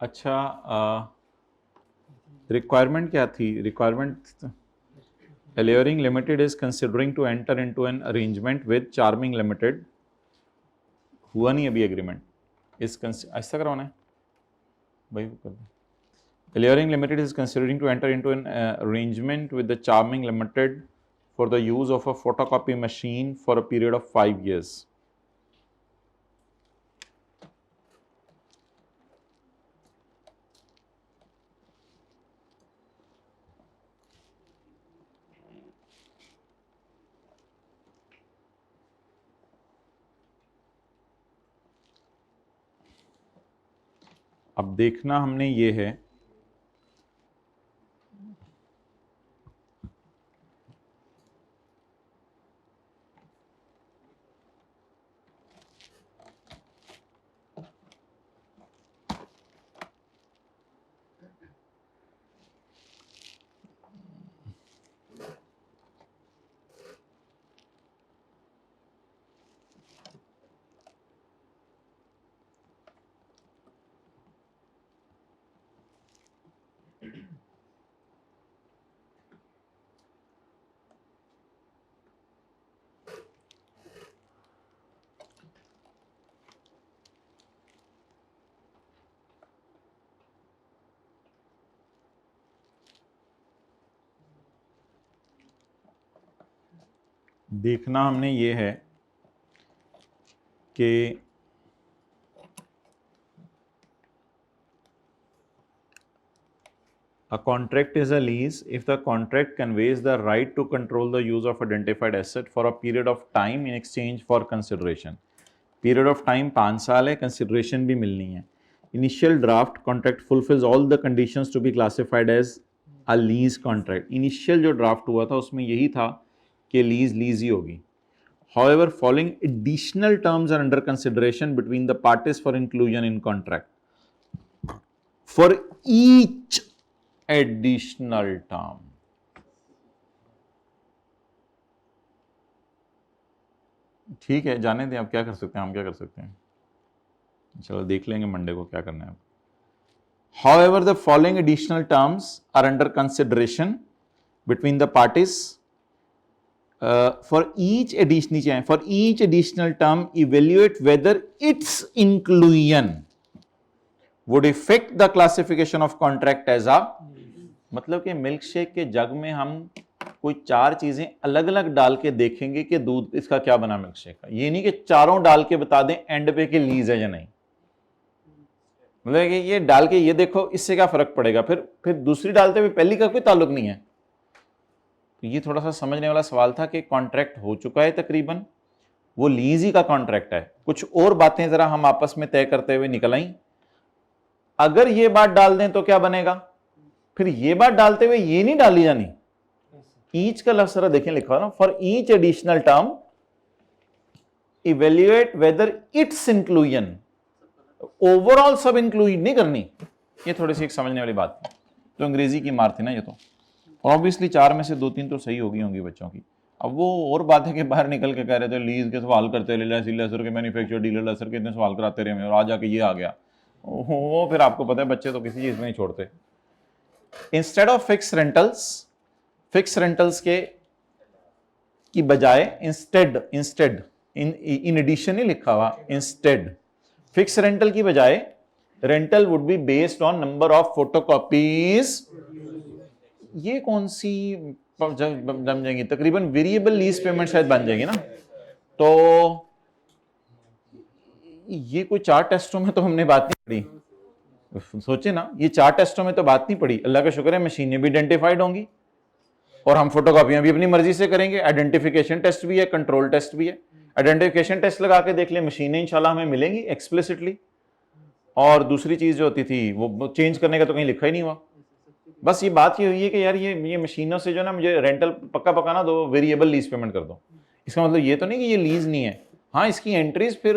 अच्छा, रिक्वायरमेंट क्या थी? Requirement, Alluring Limited is considering to enter into an arrangement with Charming Limited। हुआ नहीं अभी एग्रीमेंट, ऐसा करवाना है भाई, वो कर दो। Alluring Limited is considering to enter into an arrangement with the Charming Limited for the use of a photocopy machine for a period of 5 years। अब देखना हमने ये है, देखना हमने ये है कि a contract is a lease if the contract conveys the right to control the use of identified asset for a period of time in exchange for consideration. Period of time 5 साल है, consideration भी मिलनी है. Initial draft contract fulfills all the conditions to be classified as a lease contract. Initial जो draft हुआ था उसमें यही था कि lease ही होगी. However, following additional terms are under consideration between the parties for inclusion in contract. For each additional term, ठीक है, जाने दें. आप क्या कर सकते हैं, हम क्या कर सकते हैं, चलो देख लेंगे मंडे को क्या करना है. However, the following additional terms are under consideration between the parties. For each additional term, evaluate whether its inclusion would affect the classification of contract as a. मतलब कि मिल्क शेक के जग में हम कोई 4 चीजें अलग अलग डाल के देखेंगे कि दूध इसका क्या बना मिल्क शेक का. ये नहीं कि चारों डाल के बता दें एंड पे कि लीज है या नहीं. मतलब कि ये डाल के ये देखो इससे क्या फर्क पड़ेगा, फिर दूसरी डालते हुए पहली का कोई ताल्लुक नहीं है. तो ये थोड़ा सा समझने वाला सवाल था कि कॉन्ट्रैक्ट हो चुका है तकरीबन, वो लीज ही का कॉन्ट्रैक्ट है. कुछ और बातें जरा हम आपस में तय करते हुए निकल आई. अगर ये बात डाल दें तो क्या बनेगा, फिर ये बात डालते हुए ये नहीं डाली जानी. ईच का लफ्ज जरा देखें लिखा ना, for each additional term evaluate whether it's inclusion. Overall सब इंक्लूड नहीं करनी. ये थोड़ी सी एक समझने वाली बात है. तो अंग्रेजी की मार थी ना ये. तो ऑब्वियसली 4 में से 2-3 तो सही होगी होंगी बच्चों की. अब वो और बात है कि बाहर निकल के कह रहे थे लीज के सवाल करते लेसर के मैन्युफैक्चर डीलर लेसर के इतने सवाल कराते रहे और आज जाके ये आ गया. वो फिर आपको पता है बच्चे तो किसी चीज में नहीं छोड़ते. इंस्टेड ऑफ फिक्स रेंटल्स के की बजाय इंस्टेड इन एडिशन नहीं लिखा हुआ, इंस्टेड फिक्स रेंटल की बजाय rental would be based on number of photocopies. ये कौन सी जम जाएंगी, तकरीबन वेरिएबल लीज पेमेंट शायद बन जाएगी ना. तो ये कोई 4 टेस्टों में तो हमने बात नहीं पढ़ी. सोचे ना, ये 4 टेस्टों में तो बात नहीं पड़ी. अल्लाह का शुक्र है मशीनें भी आइडेंटिफाइड होंगी और हम फोटोकॉपियां भी अपनी मर्जी से करेंगे. आइडेंटिफिकेशन टेस्ट भी है, कंट्रोल टेस्ट भी है. आइडेंटिफिकेशन टेस्ट लगा के देख ले, मशीनें इंशाल्लाह हमें मिलेंगी एक्सप्लिसिटली. और दूसरी चीज जो होती थी वो चेंज करने का तो कहीं लिखा ही नहीं हुआ. बस ये बात ये हुई है कि यार ये मशीनों से जो ना मुझे रेंटल पक्का ना दो, वेरिएबल लीज पेमेंट कर दो. इसका मतलब ये तो नहीं कि ये लीज नहीं है. हाँ, इसकी एंट्रीज फिर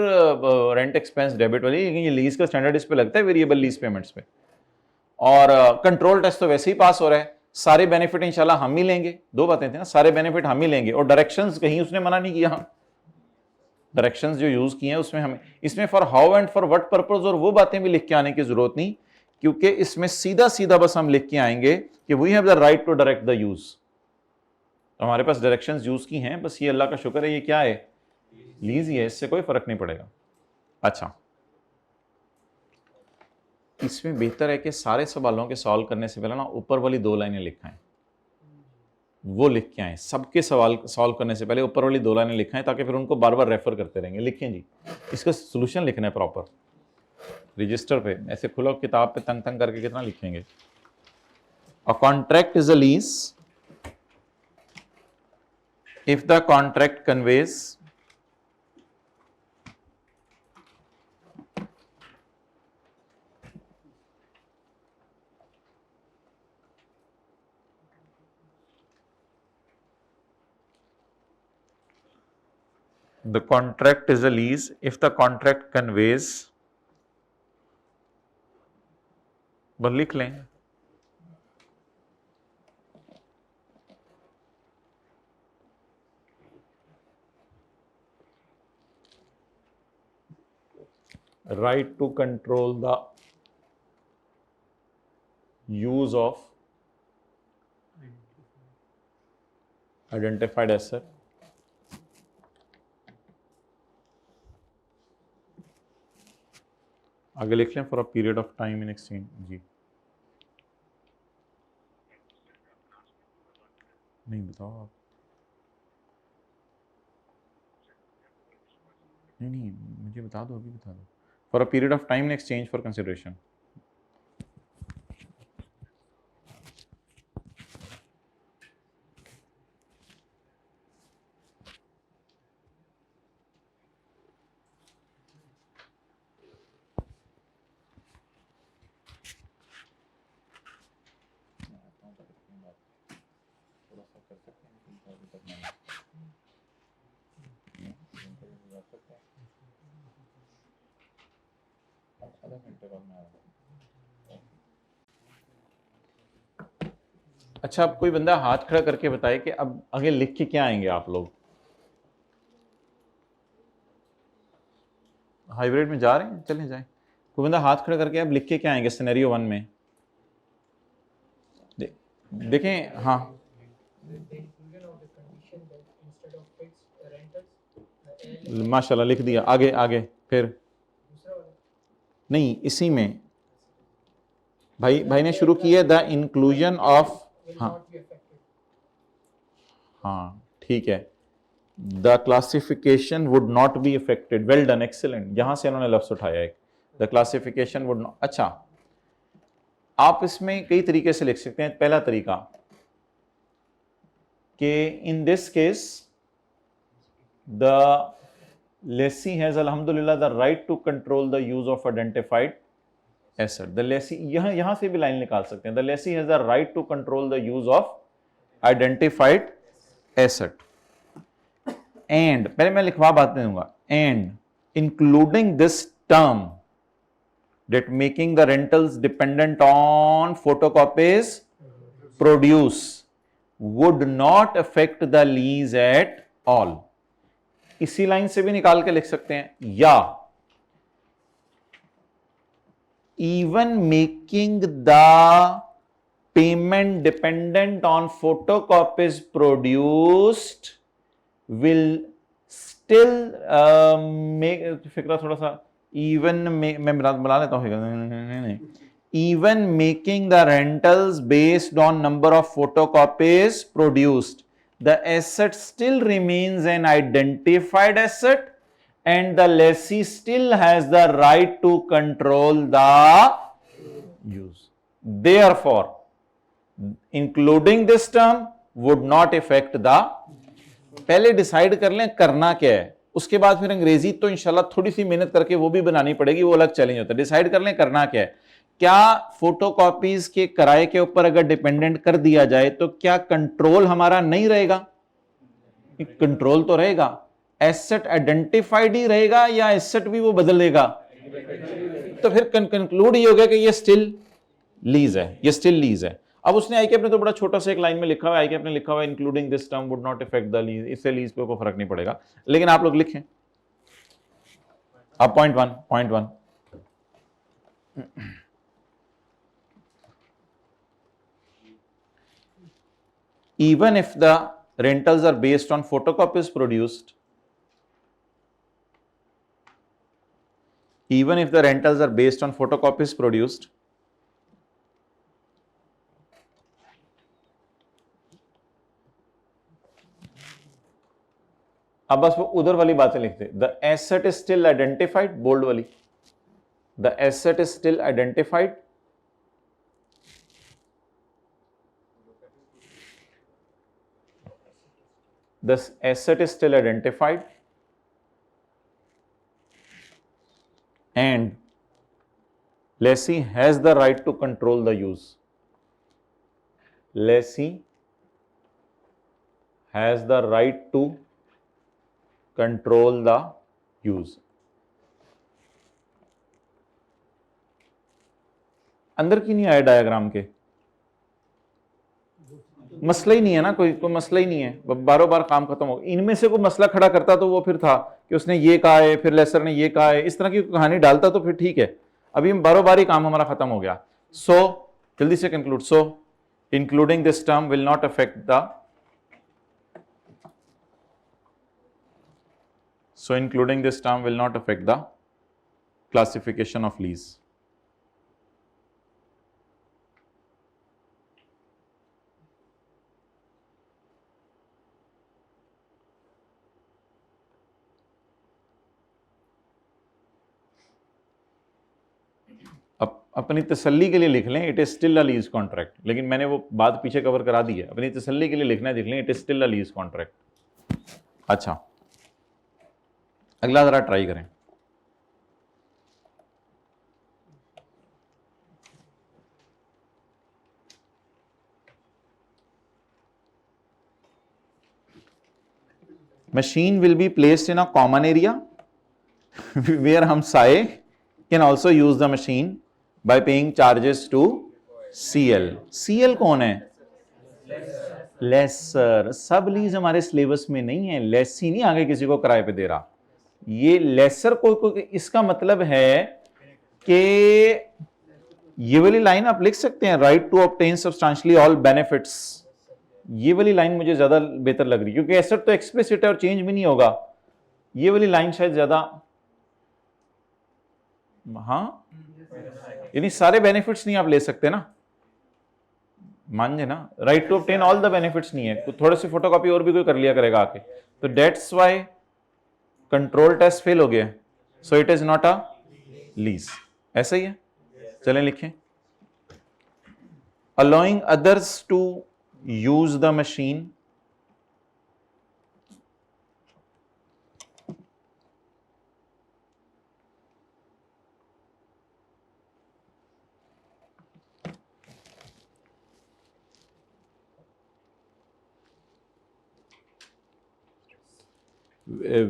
रेंट एक्सपेंस डेबिट वाली, लेकिन ये लीज का स्टैंडर्ड इस पे लगता है वेरिएबल लीज पेमेंट्स पे. और कंट्रोल टेस्ट तो वैसे ही पास हो रहा है. सारे बेनिफिट इंशाल्लाह हम ही लेंगे. 2 बातें थी ना, सारे बेनिफिट हम ही लेंगे और डायरेक्शंस कहीं उसने मना नहीं किया. डायरेक्शंस जो यूज किए हैं उसमें हमें इसमें for how and for what purpose और वो बातें भी लिख के आने की जरूरत नहीं, क्योंकि इसमें सीधा बस हम लिख के आएंगे कि we have the right to direct the use. हमारे पास डायरेक्शंस यूज की हैं, बस ये अल्लाह का शुक्र है ये क्या है, लीज ही है, इससे कोई फर्क नहीं पड़ेगा. अच्छा, इसमें बेहतर है कि सारे सवालों के सॉल्व करने से पहले ना ऊपर वाली 2 लाइनें लिखाएं, वो लिख के आए. सबके सवाल सॉल्व करने से पहले ऊपर वाली 2 लाइनें लिखाएं ताकि फिर उनको बार बार रेफर करते रहेंगे. लिखें जी, इसका सोल्यूशन लिखना है प्रॉपर रजिस्टर पे. ऐसे खुलो किताब पे तंग करके कितना लिखेंगे. A contract is a lease if the contract conveys the contract is a lease if the contract conveys, बस लिख लें, right to control the use of identified asset आगे लिख लें for a period of time in exchange. जी नहीं बताओ आप. नहीं नहीं, मुझे बता दो, अभी बता दो। For a period of time in exchange for consideration. अच्छा, अब कोई बंदा हाथ खड़ा करके बताए कि अब आगे लिख के क्या आएंगे आप लोग? हाइब्रिड में जा रहे हैं, चलें जाएं। कोई बंदा हाथ खड़ा करके अब लिख के क्या आएंगे सिनेरियो 1 में? देखें, हाँ माशाल्लाह लिख दिया। आगे आगे फिर नहीं, इसी में भाई ने शुरू किया द इंक्लूजन ऑफ, हाँ हाँ ठीक है, the classification would not be affected. Well done, excellent. यहां से उन्होंने लफ्ज उठाया एक, द क्लासिफिकेशन वुड नॉट। अच्छा, आप इसमें कई तरीके से लिख सकते हैं। पहला तरीका कि in this case the lessee has अल्हम्दुलिल्लाह the right to control the use of identified asset. The lessee, यहां से भी लाइन निकाल सकते हैं, the lessee has the right to control the use of identified asset. And पहले मैं लिखवा बात दूंगा, and including this term that making the rentals dependent on photocopies produce would not affect the lease at all। इसी लाइन से भी निकाल के लिख सकते हैं, या even making the payment dependent on photocopies produced will still make, फिक्रा थोड़ा सा इवन में, मैं बना लेता हूँ, even making the rentals based on number of photocopies produced, the asset still remains an identified asset and the lessee still has the right to control the use। Therefore including this term would not affect the। पहले डिसाइड कर लें करना क्या है, उसके बाद फिर अंग्रेजी तो इंशाल्लाह थोड़ी सी मेहनत करके वो भी बनानी पड़ेगी, वो अलग चैलेंज होता है। डिसाइड कर लें करना क्या है। क्या फोटोकॉपीज के किराए के ऊपर अगर डिपेंडेंट कर दिया जाए तो क्या कंट्रोल हमारा नहीं रहेगा? कंट्रोल तो रहेगा। एसेट आइडेंटिफाइड ही रहेगा या एसेट भी वो बदल देगा? तो फिर कंक्लूड ये हो गया कि ये स्टिल लीज है, ये स्टिल लीज है। अब उसने आई कैप ने तो बड़ा छोटा सा एक लाइन में लिखा हुआ है, आई कैप ने लिखा हुआ है including this term would not affect the lease, इससे लीज पे कोई फर्क नहीं पड़ेगा। लेकिन आप लोग लिखें अब point one even if the rentals are based on photocopies produced, even if the rentals are based on photocopies produced, अब बस वो उधर वाली बातें लिखते, the asset is still identified, bold वाली, the asset is still identified the asset is still identified and lessee has the right to control the use। Lessee has the right to control the use। अंदर की नहीं आया डायग्राम के, मसला ही नहीं है ना, कोई मसला ही नहीं है, बारों बार काम खत्म हो। इनमें से कोई मसला खड़ा करता तो वो फिर था कि उसने ये कहा है, फिर लेसर ने ये कहा है, इस तरह की कहानी डालता तो फिर ठीक है। अभी हम बारों बार ही काम हमारा खत्म हो गया। सो जल्दी से conclude. So including this term will not affect the, so including this term will not affect the classification of lease। अपनी तसल्ली के लिए लिख लें, it is still a lease contract, लेकिन मैंने वो बात पीछे कवर करा दी है, अपनी तसल्ली के लिए लिखना है, लिख लें it is still a lease contract. अच्छा, अगला जरा ट्राई करें। Machine will be placed in a common area where Hamsaye can also use the machine by paying charges to CL। CL कौन है? लेसर। सब लीज हमारे सिलेबस में नहीं है, लेस ही नहीं आगे किसी को किराए पे दे रहा। ये लेसर को इसका मतलब है कि ये वाली लाइन आप लिख सकते हैं, right to obtain substantially all benefits. ये वाली लाइन मुझे ज्यादा बेहतर लग रही है क्योंकि एसेट तो एक्सप्लिसिट है और चेंज भी नहीं होगा। ये वाली लाइन शायद ज्यादा, हाँ, यानी सारे बेनिफिट्स नहीं आप ले सकते ना, मान जे ना, right to obtain all the benefits नहीं है, तो थोड़े से फोटोकॉपी और भी कोई कर लिया करेगा आके, तो that's why control test fail हो गया, so it is not a lease. ऐसा ही है, चलें लिखें, allowing others to use the machine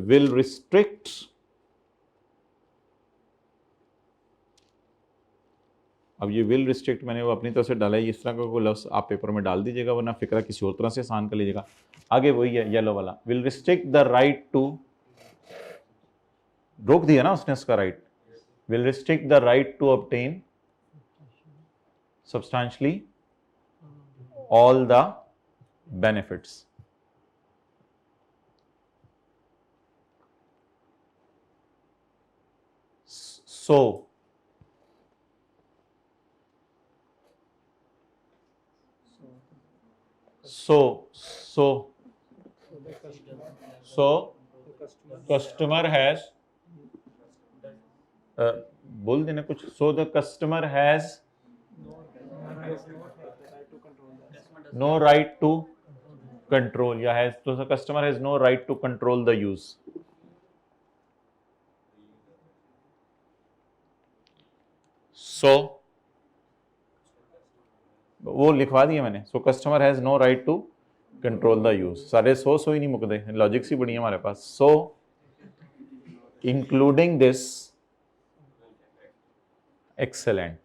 will restrict अब ये विल रिस्ट्रिक्ट मैंने वो अपनी तरफ से डाला है, इस तरह का कोई लफ्ज़ आप पेपर में डाल दीजिएगा, वरना फिक्रा किसी और तरह से आसान कर लीजिएगा। आगे वही है येलो वाला, will restrict the right to, रोक दिया ना उसने उसका right, will restrict the right to obtain substantially all the benefits. So customer has बोल देना कुछ, so the customer has no right to control, या has, so the customer has no right to control the use। so वो लिखवा दिया मैंने, so customer has no right to control the use. सारे सो ही नहीं मुकदे, लॉजिक्स ही बड़ी है हमारे पास। So including this excellent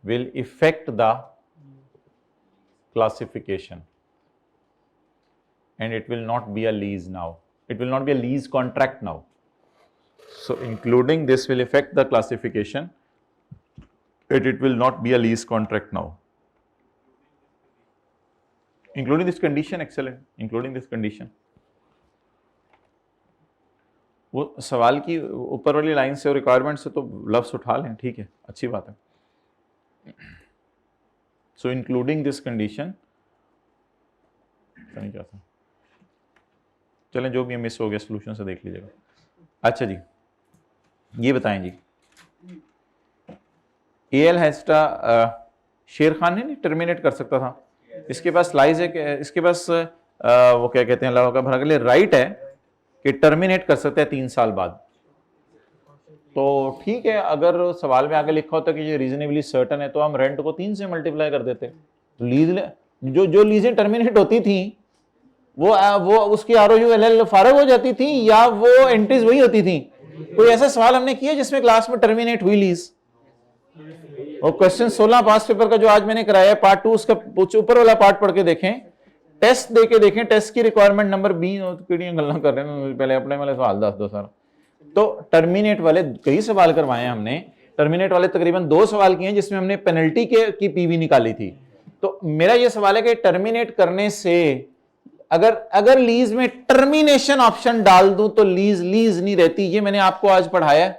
will affect the classification and it will not be a lease now, it will not be a lease contract now। so including this will affect the classification and it will not be a lease contract now, including this condition। excellent, including this condition। वो सवाल की ऊपर वाली लाइन से और रिक्वायरमेंट से तो लफ्ज उठा लें, ठीक है, अच्छी बात है। सो इंक्लूडिंग दिस कंडीशन, नहीं क्या था, चलें जो भी मिस हो गया सोल्यूशन से देख लीजिएगा। अच्छा जी, ये बताएं जी, एएल हैस्टा शेर खान ने नहीं टर्मिनेट कर सकता था, इसके पास लाइज है, इसके पास वो क्या कहते हैं अल्लाह का भला के लिए राइट है कि टर्मिनेट कर सकते हैं 3 साल बाद। तो ठीक है, अगर सवाल में आगे लिखा होता कि ये रीजनेबली सर्टन है तो हम रेंट को 3 से मल्टीप्लाई कर देते। तो लीज जो लीजें टर्मिनेट होती थी वो उसकी ROU फारग हो जाती थी या वो एंट्रीज वही होती थी। कोई ऐसा सवाल हमने किया जिसमें क्लास में टर्मिनेट हुई लीज? और क्वेश्चन 16 पास पेपर का जो आज मैंने कराया पार्ट 2, उसका ऊपर वाला पार्ट पढ़ के देखें, टेस्ट देके देखें, टेस्ट की रिक्वायरमेंट नंबर 20 गल्ला कर रहे हैं, पहले अपने वाले सवाल दस दो सर। तो टर्मिनेट वाले कई सवाल करवाए हमने, टर्मिनेट वाले तकरीबन 2 सवाल किए जिसमें हमने पेनल्टी की पीवी निकाली थी। तो मेरा ये सवाल है कि टर्मिनेट करने से अगर लीज में टर्मिनेशन ऑप्शन डाल दूं तो लीज नहीं रहती, ये मैंने आपको आज पढ़ाया,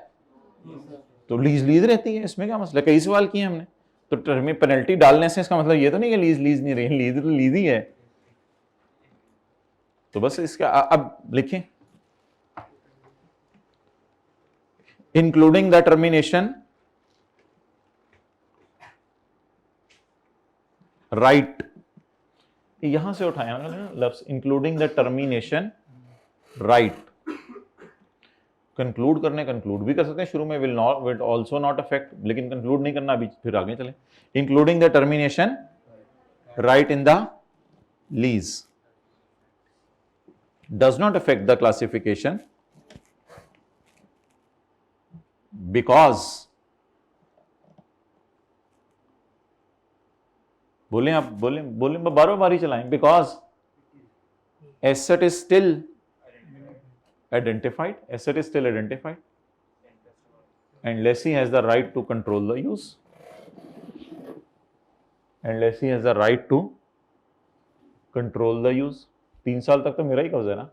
तो लीज रहती है, इसमें क्या मसला? कई सवाल किए हमने। तो पेनल्टी डालने से इसका मतलब ये तो नहीं कि लीज नहीं रही, लीज तो लीज ही है। तो बस इसका अब लिखें, इंक्लूडिंग द टर्मिनेशन राइट, यहां से उठाया ना लफ्ज, including the termination right. Conclude करने कंक्लूड भी कर सकते हैं शुरू में, विल ऑल्सो नॉट अफेक्ट, लेकिन कंक्लूड नहीं करना अभी, फिर आगे चले। Including the termination right in the lease does not affect the classification because, बोले आप, बोले बारो बारी चलाएं, because asset is still identified, asset is still identified and lessee has the right to control the use, and lessee has the right to control the use। 3 साल तक तो मेरा ही कब्जा है ना।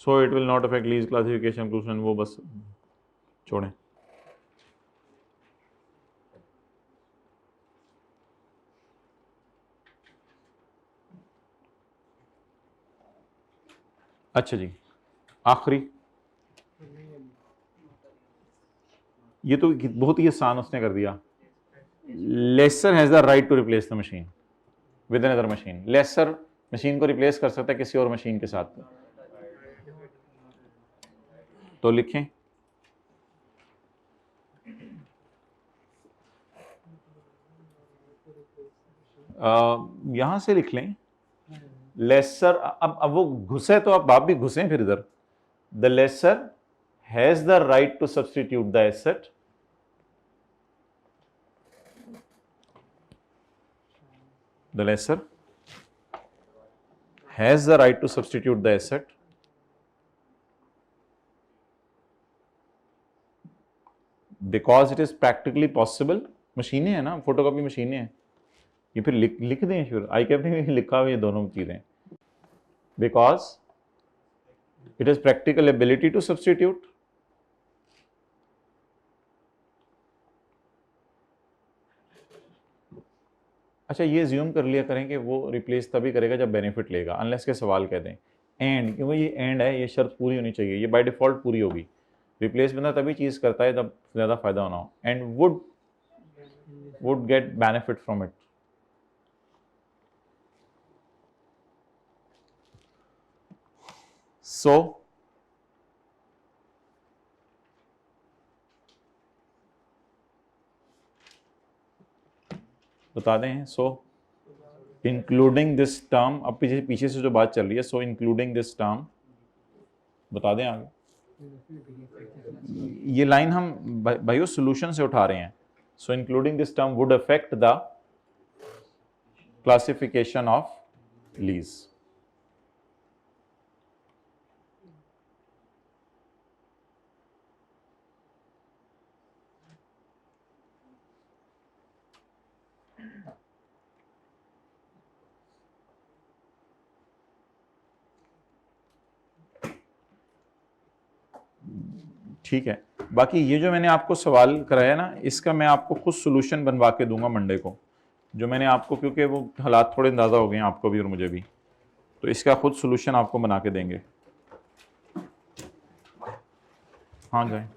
So it will not affect lease classification conclusion, वो बस छोड़ें। अच्छा जी, आखिरी, ये तो बहुत ही आसान उसने कर दिया। Lessor has the right to replace the machine with another machine. Lessor machine को रिप्लेस कर सकता है किसी और मशीन के साथ। तो लिखें, यहां से लिख लें लेसर। अब वो घुसे तो अब आप भी घुसे फिर इधर। The lessor has the right to substitute the asset, the lessor has the right to substitute the asset because it is practically possible। मशीनें हैं ना, फोटोकॉपी मशीनें हैं, ये फिर लिख दें, फिर आई कैप में लिखा हुआ ये दोनों चीजें। Because it is practical ability to substitute, अच्छा ये ज्यूम कर लिया करें कि वो रिप्लेस तभी करेगा जब बेनिफिट लेगा, अनलेस के सवाल कह दें एंड, क्योंकि ये एंड है, ये शर्त पूरी होनी चाहिए, ये बाय डिफॉल्ट पूरी होगी। रिप्लेस बंदा तभी चीज़ करता है जब ज़्यादा फायदा होना हो, and would get benefit from it. So बता दें, सो इंक्लूडिंग दिस टर्म, अब पीछे से जो बात चल रही है, सो इंक्लूडिंग दिस टर्म बता दें आगे। ये लाइन हम भाइयों सोल्यूशन से उठा रहे हैं। सो including this term would affect the classification of lease. ठीक है, बाकी ये जो मैंने आपको सवाल कराया ना, इसका मैं आपको खुद सोल्यूशन बनवा के दूंगा मंडे को, जो मैंने आपको, क्योंकि वो हालात थोड़े अंदाज़ा हो गए हैं आपको भी और मुझे भी, तो इसका खुद सोल्यूशन आपको बना के देंगे। हाँ जाए।